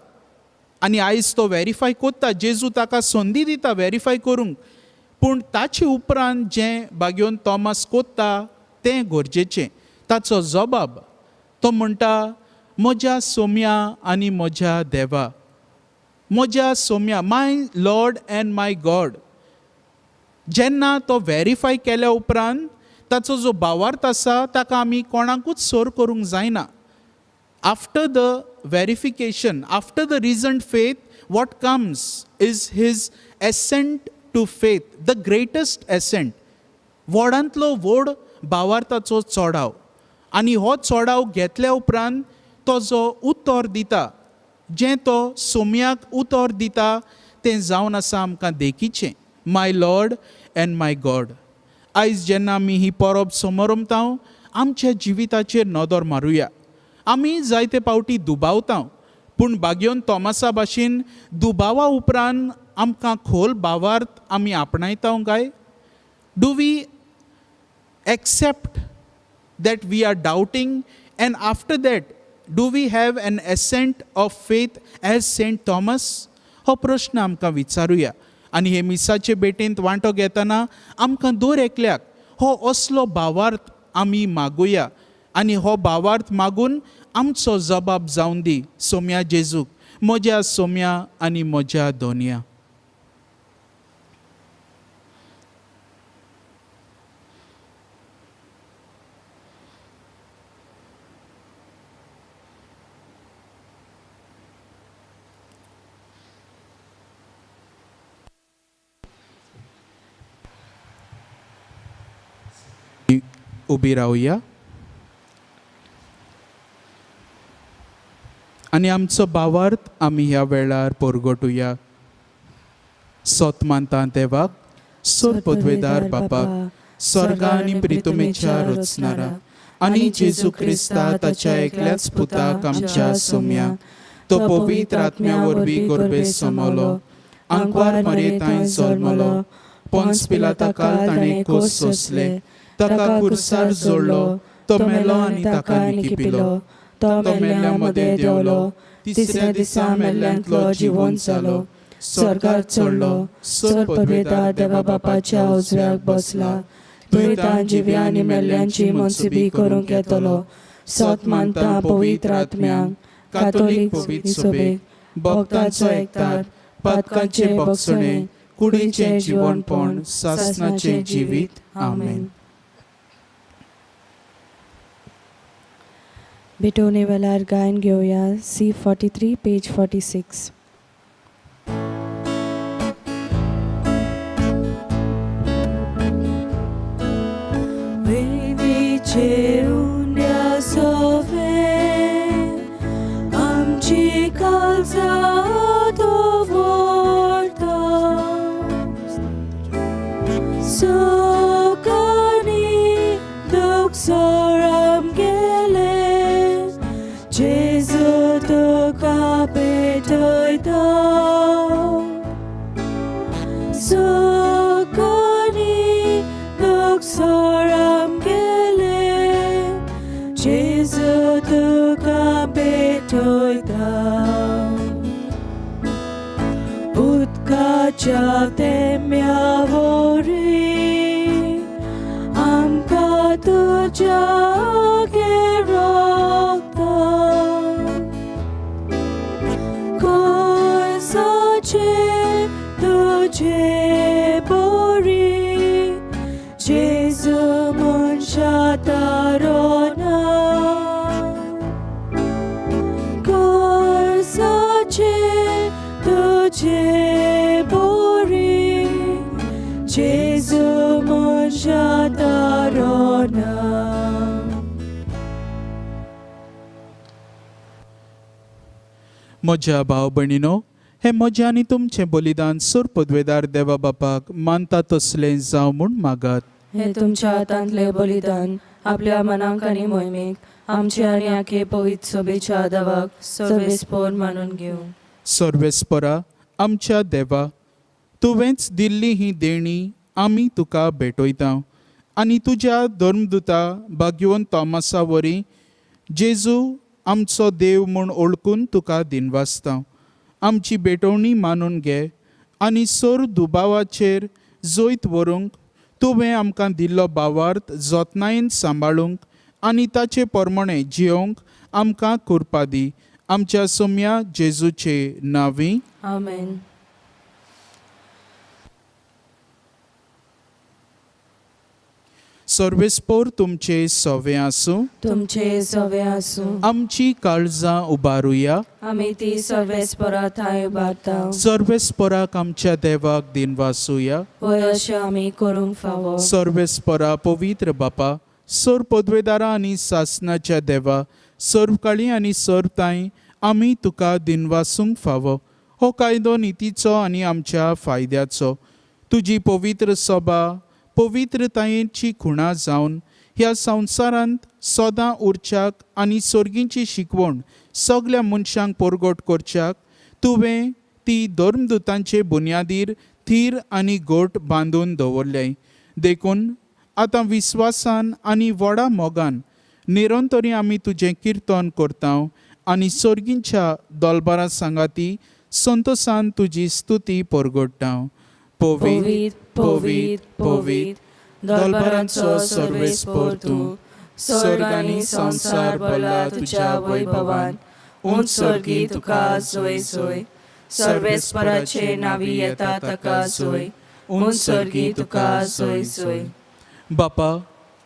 आनी आयज तो व्हेरीफाय कोत्ता. जेजू ताका संदी दिता व्हेरीफाय करूंक. पूण ताचे उपरांत जें भाग्यवंत तोमास कोत्ता तें गरजेचें. ताचो जबाब तो म्हणटा म्हज्या सोम्या आनी म्हज्या देवा. म्हज्या सोम्या माय लॉर्ड एंड माय गॉड. जेन्ना तो व्हेरीफाय केल्या उपरांत ताचो जो भावार्थ आसा ताका आमी कोणाकूच सर करूंक जायना. After the verification, after the reasoned faith, what comes is his ascent to faith, the greatest ascent. व्हडांतलो व्हड भावार्थाचो चोडाव. आनी हो चोडाव घेतल्या उपरांत तो जो उतर दिता, जें तो सोम्याक उतर दिता तें जावन आसा आमकां देखीचें. माय लॉर्ड एंड माय गॉड. आयज जेन्ना आमी ही परब समोरमता आमच्या जिविताचेर नदर मारुया. आमी जायते पावटी दुबावता, पूण बागेवन तोमासा भाशेन दुबावा उपरांत आमकां खोल भावार्थ आमी आपणायता काय? Do we accept that we are doubting, and after that do we have an assent of faith as Saint Thomas? हो प्रश्न आमकां विचारुया. आनी हे मिसाचे भेटेंत वांटो घेतना आमकां दर एकल्याक हो असलो भावार्थ आमी मागुया, आनी हो भावार्थ मागून आमचो जबाब जावन दी सोम्या जेजूक, म्हज्या सोम्या आनी म्हज्या दोनया. उबी रावया आनी आमचो भावार्थ आमी ह्या वेळार परगटुया. सोत मानता देवाक, सोर पदवेदार बापाक, स्वर्गा आनी प्रितुमेच्या रचणारा, आनी जेजू क्रिस्ता ताच्या एकल्याच पुताक आमच्या सोम्या, तो पवित्र आत्म्या वरवीं गर्भेत समलो, आंकवार मरेताय जल्मलो, पोंस पिलाताकाल ताणें कोस सोंसले, ताका कुर्सार जोडलो, तो मेलो आनी ताका निकिपिलो, तो मेल्ल्या मदें देंवलो, तिसऱ्या दिसा मेल्ल्यांतलो जिवंत जालो, स्वर्गार चडलो, सोर पदवेदार देवा बापाच्या उजव्याक बसला, थंय तां जिव्या आनी मेल्ल्यांची मनसुबी करूंक येतलो. सोत मानता पवित्र आत्म्यांक, कातोलीक पवित्र सभेक, भक्तांचो एकठांय, पातकांचे भक्षणे, कुडीचें जिवणपण, सासणाचें जिवीत. आमेन. भेटवणे वेळार गायन घेऊया C43 page 46. Wielbicie unia sowe, amci kalza do volta, sokani doksoram gele, Jesu to kapetoy dao, sokani doksoram gele, Jesu to kapetoy dao, utkacha temya vori, amka tuja gerokta, तुझे बोरी जेजू मनशाता रोना कोर्साचे तुझे बोरी जेजू मनशाता रोना. म्हज्या भाव भयणीनो, हे म्हजें आनी तुमचें बलिदान सोर पदवेदार देवा बापाक मानता तसलें जावं म्हूण मागात. हे तुमच्या हातांतले बलिदान आपल्या मनाक आनी मोहिमेक आमचे आनी आखे पवित्र सभेच्या देवाक सर्वेस्पर मानून घेऊ. सर्वेस्परा आमच्या देवा, तुवेंच दिल्ली ही देणी आमी तुका भेटयता आनी तुज्या धर्मदुता भाग्यवन तोमासा वरी जेजू आमचो देव म्हूण ओळखून तुका दिनवासता. आमची भेटवणी मानून घे आनी सोर दुबावाचेर जोयत व्हरूंक तुवें आमकां दिल्लो भावार्थ जतनायेन सांबाळूंक आनी ताचे प्रमाणे जियोंक आमकां कृपा दी. आमच्या सोम्या जेजूचे नांवी. आमेन. सर्वेस्पोर तुमचे सवे आसूं, तुमचे सवे आसूं. आमची काळजां उबारुया. आमी ती सर्वेस्परा थंय उबारता. सर्वेस्पराक आमच्या देवाक दिनवासुया. वय अशें आमी करूंक फावो. सर्वेस्परा पवित्र बापा, सोर पदवेदारा आनी सासणाच्या देवा, सर्वकाळी आनी सर्वताय आमी तुका दिनवासूंक फावो. हो कायदो नितीचो आनी आमच्या फायद्याचो. तुजी पवित्र सभा पवित्रतायेची खुणा जावन ह्या संवसारांत सदां उरच्याक आनी सोर्गींची शिकवण सगल्या मनशांक परगट करच्याक तुवें ती धर्मदुतांचे बुन्यादीर थीर आनी गोट बांदून दवरल्याय. देखून आतां विस्वासान आनी व्हडा मोगान निरंतरी आमी तुजें किर्तन करता आनी सोर्गींच्या दोलबारा सांगाती संतोसान तुजी स्तुती परगट्टा. पवित पवित पवित दोलबारांचो सर्वेस्पोर तूं, स्वर्ग आनी संसार भरला तुज्या वैभवान. उंच स्वर्गी तुका सोय सोय, सर्वेस्पराचे नावी येता ताका सोय. उंच स्वर्गी तुका सोय सोय. बापा,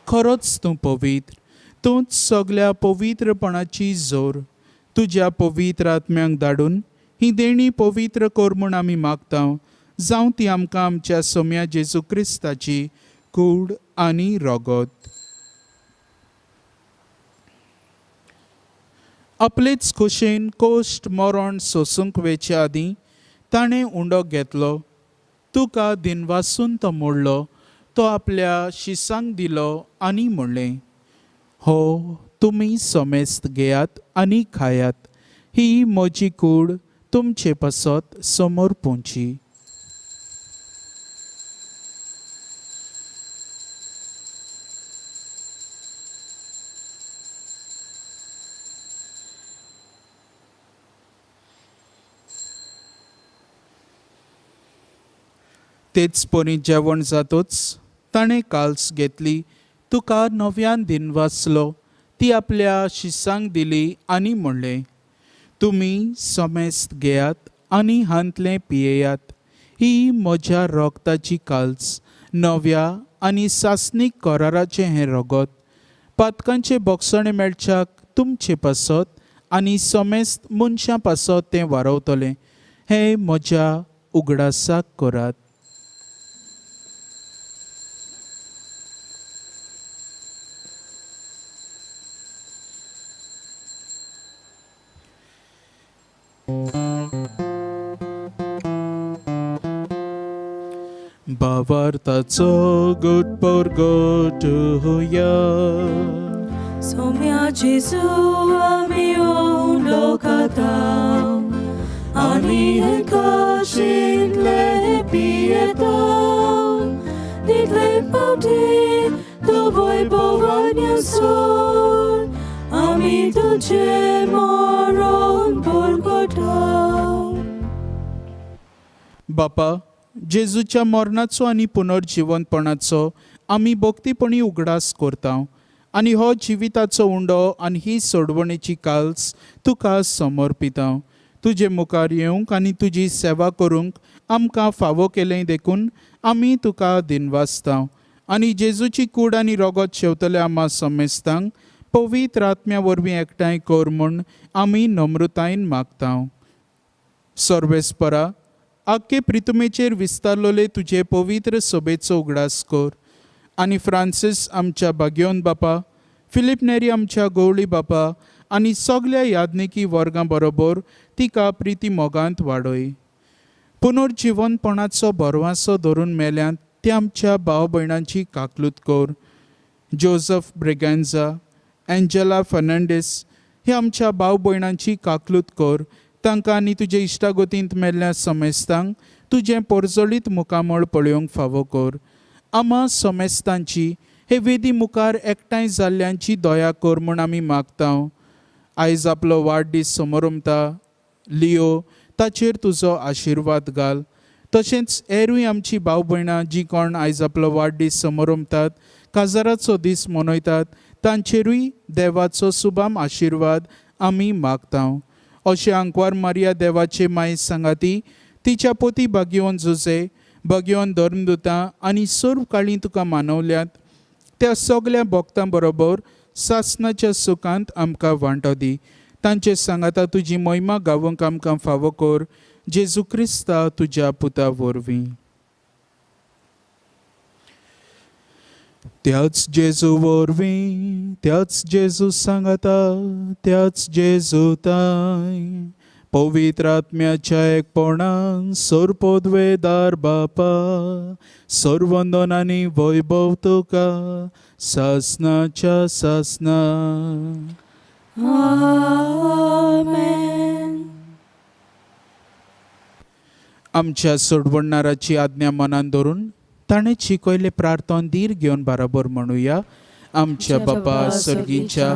खरोच तूं पवित्र, तूंच सगल्या पवित्रपणाची जोर. तुज्या पवित्र आत्म्यांक धाडून ही देणी पवित्र कर म्हूण आमी मागता. जावं ती आमकां आमच्या सोम्या जेजू क्रिस्ताची कूड आनी रगत. आपलेच खोशेन कोश्ट मरण सोसूंक वेचे आदीं ताणें उंडो घेतलो. तुका दिनवासून तो मोडलो. तो आपल्या शिसांक दिलो आनी म्हणलें, हो तुमी सोमेस्त घेयात आनी खायात. ही म्हजी कूड तुमचे पासत समोर पोंची. तेच परी जेवण जातोच ताणें काल्स घेतली. तुका नव्यान दिनवासलो. ती आपल्या शिसांक दिली आनी म्हणलें, तुमी सोमेस्त घेयात आनी हांतलें पियेयात. ही म्हज्या रोगताची काल्स, नव्या आनी सासणीक कराराचें हें रगत. पातकांचे बोगसणे मेळच्याक तुमचे पासत आनी सोमेस्त मनशां पासत तें वारवतलें. हें म्हज्या उगडासाक करात. भावार्थाचो गोड परगटुया. सोम्या जेजू आमी उंडो खाता आनी काशींतले पियेता. तितले पावटी तो वैभवान येसोर आमी तुजें मरण परगटा. बापा, जेजूच्या मरणाचो आनी पुनर्जिवनपणाचो आमी भक्तीपणी उगडास करता आनी हो जिविताचो उंडो आनी ही सोडवणेची काल्स तुका समर्पिता. तुजे मुखार येवंक आनी तुजी सेवा करूंक आमकां फावो केलें देखून आमी तुका दिनवासता. आनी जेजूची कूड आनी रगत शेवतले आमा समेस्तांक पवित्र आत्म्या वरवीं एकठांय कर म्हूण आमी नम्रतायेन मागता. सर्वेस्परा, आख्खे प्रितुमेचेर विस्तारलोले तुजे पवित्र सभेचो उगडास कर. आनी फ्रांसीस आमच्या भाग्योन बापा, फिलीप नेरी आमच्या गवळी बापा आनी सगल्या यादनिकी वर्गां बरोबर तिका प्रिती मोगांत वाडय. पुनर्जिवनपणाचो बरवासो धरून मेल्यांत ते आमच्या भाव भयणांची काकलूत कर. जोझफ ब्रेगांजा, एंजेला फर्नांडीस हे आमच्या भाव भयणांची काकलूत कर. तांकां आनी तुजे इश्टागोतींत मेल्ल्या समेस्तांक तुजें पोरजोळीत मुखामळ पळोवंक फावो कर. आमा समेस्तांची हे वेदी मुखार एकठांय जाल्ल्यांची दया कर म्हूण आमी मागता. आयज आपलो वाडदीस समोरुमता लियो, ताचेर तुजो आशिर्वाद घाल. तशेंच हेरूय आमची भाव भयणां जीं कोण आयज आपलो वाडदीस समोरुमतात, काजाराचो दीस मनयतात, तांचेरूय देवाचो सुभाम आशिर्वाद आमी मागता. अशें आंकवार मारिया देवाचे माये सांगाती, तिच्या पोती भाग्यवन जुजे, भाग्यवन धर्मदुतां आनी सर्व काळीं तुका मानवल्यात. त्या सगल्या भक्तां बरोबर सासणाच्या सुखांत आमकां वांटो दी. तांचे सांगाता तुजी महिमा गावूंक आमकां फावो कर. जेजू क्रिस्ता तुज्या पुता वरवीं. त्याच जेजू वरवीं, त्याच जेजू सांगाता, त्याच जेजू ताय पवित्र आत्म्याच्या एकपणान सोरपोद्वेदार बापा सोरवंदनांनी वैभव तुका सासनाच्या सासना. आमेन. आमच्या सोडवणाराची आज्ञा मनान धरून ताणें शिकयले प्रार्थना धीर घेवन बराबर म्हणुया. आमच्या बापा सर्गीच्या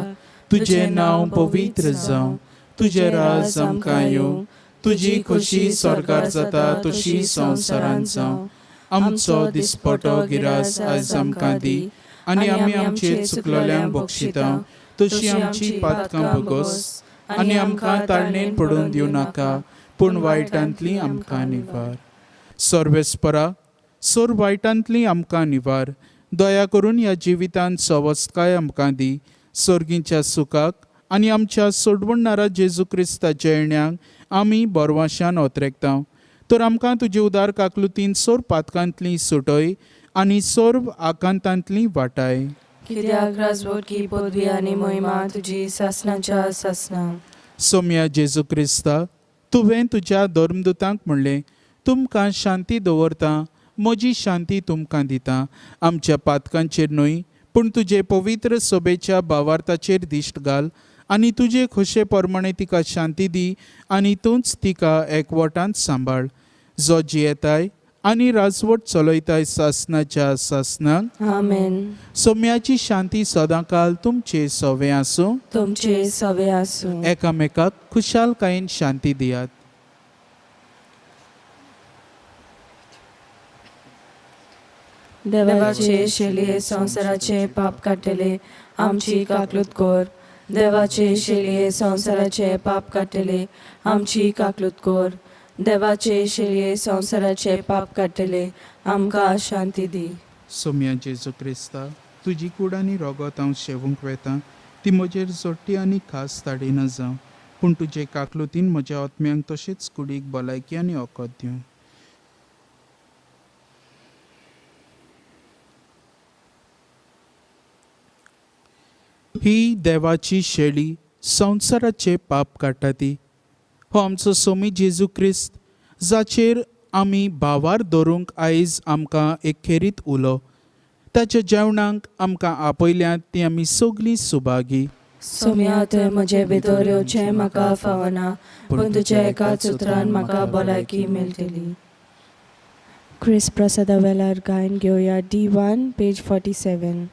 तुझें नांव पवित्र जावं, तुझें राज आमकां येवं, तुजी खोशी स्वर्गार जाता तशी संवसारांत जावं. आमचो दिसपटो गिरास आयज आमकां दी आनी आमी आमचे चुकलोल्यांक बक्षिता तशी आमची पातकां भोगोस आनी आमकां ताळणेन पडून दिवं नाका पूण वायटांतली आमकां निवार. सर्वेस्परा सोर वायटांतली आमकां निवार. दया करून ह्या जिवितांत सवस्काय आमकां दी. सर्गीच्या सुखाक आनी आमच्या सोडवणारा जेजू क्रिस्ताच्या येण्याक आमी बोरवाशान ओतरेकता. तर आमकां तुजे उदार काकलुतीन सोर पातकांतली सुटय आनी सोर्व आकांतांतली वाटाय. कित्याक राजवटकी पदवी आनी महिमा तुजी सासनाच्या सासना. सोम्या जेजू क्रिस्ता तुवें तुज्या धर्मदुतांक म्हणलें, तुमकां शांती दवरता, म्हजी शांती तुमकां दिता. आमच्या पातकांचेर न्हय पूण तुजे पवित्र सोबेच्या भावार्थाचेर दिश्ट घाल आनी तुजे खोशे प्रमाणे तिका शांती दी आनी तूंच तिका एकवटांत सांबाळ. जो जियेताय आनी राजवट चलयताय सासनाच्या सासनाक. आमेन. सोम्याची शांती सदांकाल तुमचे सवे आसूं. तुमचे सवे आसूं. एकामेकाक खुशालकायेन शांती दियात. देवाचे शेलये संसाराचे पाप काडटले आमची काकलूत कोर. देवाचे शेलये संसाराचे पाप काडटले आमची काकलूत कोर. देवाचे शेलये संसाराचे पाप काडटले आमकां शांती दी. सोम्या जेजू क्रिस्ता तुजी कूड आनी रोगत हांव शेवूंक वेता. ती म्हजेर जोडटी आनी खास ताडिना जावं पूण तुजे काकलुतीन म्हज्या आत्म्यांक तशेंच कुडीक भलायकी आनी ओकोत दिवं. ही देवाची शेळी संवसाराचे पाप काडटा ती. हो आमचो सोमी जेजू क्रिस्त जाचेर आमी भावार धरूंक आयज आमकां एक खेरीत उलो. ताच्या जेवणाक आमकां आपयल्यात ती आमी सगलीं सुभागी. सोम्या थंय म्हजे भितर येवचें म्हाका फावना पूण तुज्या एकाच उतरान म्हाका भलायकी मेळटली. क्रिस्त प्रसादा वेळार गायन घेवया D1 पेज 47.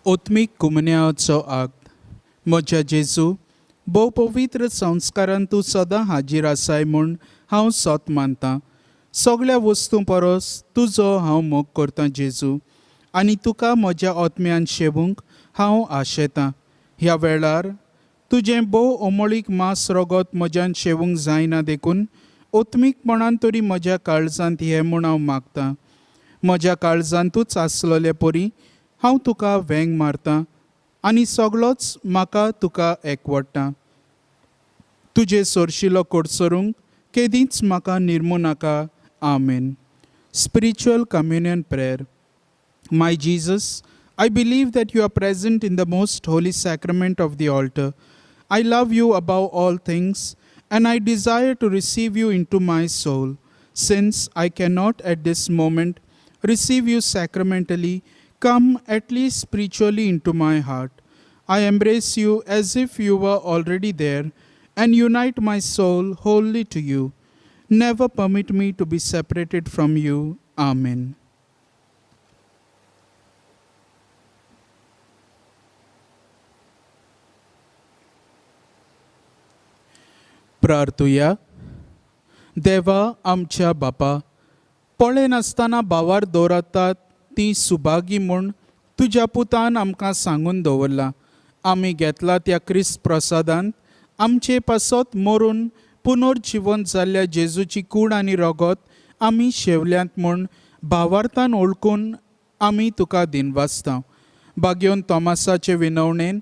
ओत्मीक कुमन्याचो आग्त. म्हज्या जेजू, भोव पवित्र संस्कारान तूं सदां हाजीर आसाय म्हूण हांव सोत मानतां. सगळ्या वस्तूं परस तुजो हांव मोग करतां जेजू, आनी तुका म्हज्या ओतम्यान शेवूंक हांव आशेतां. ह्या वेळार तुजें भोव ओमळीक मांस रगत म्हज्यान शेवूंक जायना देखून ओत्मीकपणान तरी म्हज्या काळजांत हें म्हूण हांव मागतां. म्हज्या काळजांतूच आसलोले परी हांव तुका वेंग मारतां आनी सगळोच म्हाका तुका एकवडटा. तुजे सोरशिलो कोडसरूंक केदींच म्हाका निर्मू नाका. आमेन. Spiritual Communion Prayer. My Jesus, I believe that you are present in the most holy sacrament of the altar. I love you above all things, and I desire to receive you into my soul. Since I cannot at this moment receive you sacramentally, come at least spiritually into my heart. I embrace you as if you were already there, and unite my soul wholly to you. Never permit me to be separated from you. Amen. प्रार्थुया. देवा आमच्या बापा, पळे नासतना भावार दवरतात ती सुभागी म्हूण तुज्या पुतान आमकां सांगून दवरला. आमी घेतला त्या क्रिस्त प्रसादांत आमचे पासत मरून पुनर्जिवन जाल्ल्या जेजूची कूड आनी रगत आमी शेवल्यांत म्हूण भावार्थान ओळखून आमी तुका दिनवासता. बागेवन तोमासाचे विनवणेन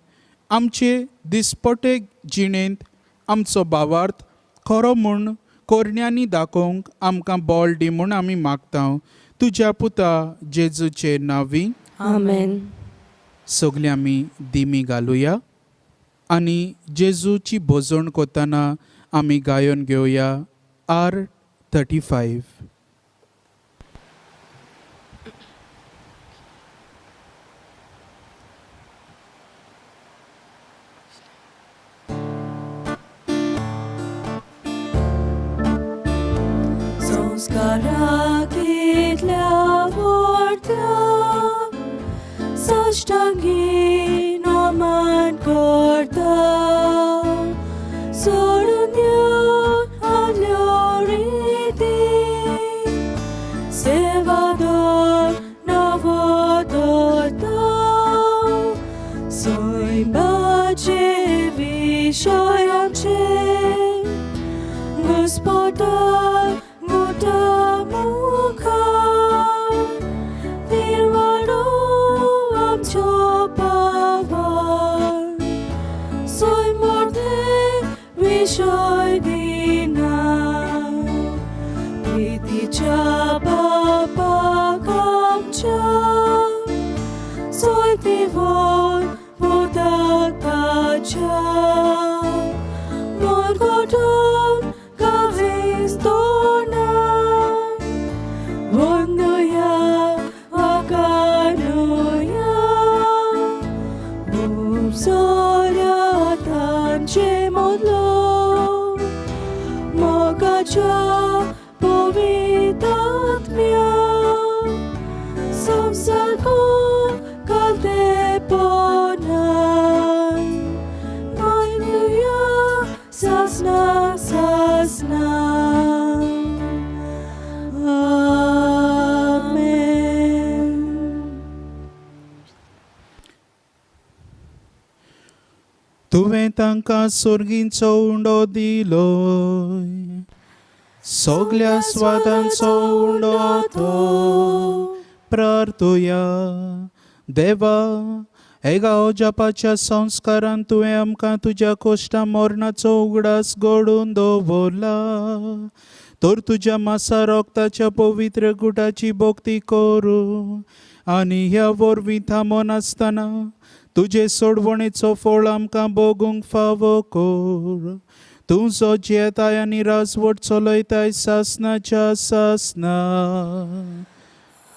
आमचे दिसपटे जिणेंत आमचो भावार्थ खरो म्हूण कोरण्यांनी दाखोवंक आमकां बळ दी म्हूण आमी मागता. तुज्या पुता जेजूचे नांवी. आमेन. सगळीं आमी दिमी घालुया आनी जेजूची भोजवण कोत्ताना आमी गायन घेवया R35. संस्काराकितल्या व्हरता साश्टांगी नमन करता. सोडून दिवन आदल्यो रिती सेवादार नवो दवरता. सैमाचे विशय आमचे Gospoda Goda Mukhar Nirvano Amcho Pavar Soy Morte Vishoy Dina Priticha Baba Kamcha Soy Tivon Budakacha Morgodon Kavistona Vondoya Akanuya Upsara Tanche Modlo Mogacha Povitatmya Samsako Kalteponan Hallelujah Sasna Sasna Amen. तुवें तांकां सोर्गींचो undo दिलोय, सगळ्या स्वादांचो undo तो. प्रार्थुया. देवा, एका जपाच्या संस्कारान तुवें आमकां तुज्या कोश्टा मरणाचो उगडास घडोवन दवरला. तर तुज्या मासा रोगताच्या पवित्र गुटाची भोक्ती करूं आनी ह्या वरवीं थांबोन आसतना तुजे सोडवणेचो फळ आमकां भोगूंक फावो कर. तूं जो जियेताय आनी राजवट चलयताय सासनाच्या सासना.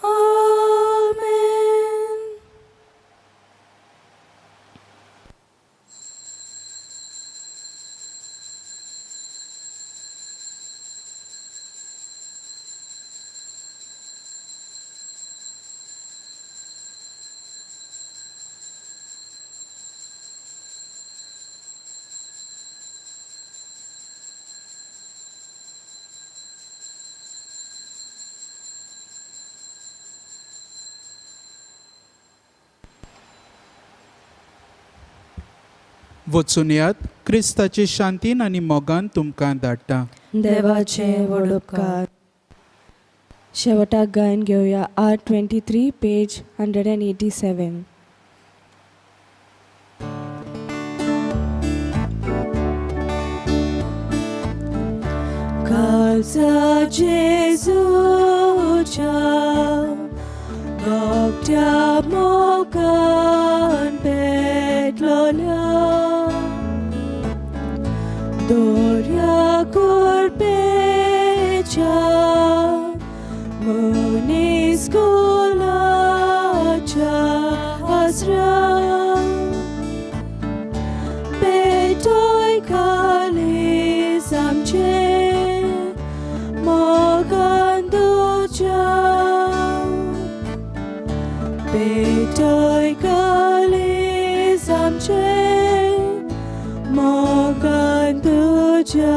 Amen. वचून येयात, क्रिस्ताचे शांतीन आनी मोगान तुमकां धाडटा. देवाचे व्हड उपकार. शेवटाक गायन घेवया R23 page 187. Kalza Jezucia Goktia mokan petlolia Doria korpecha Munis kolacha asra Petoi kali samche Mogan duja Petoi kali samche Mogan duja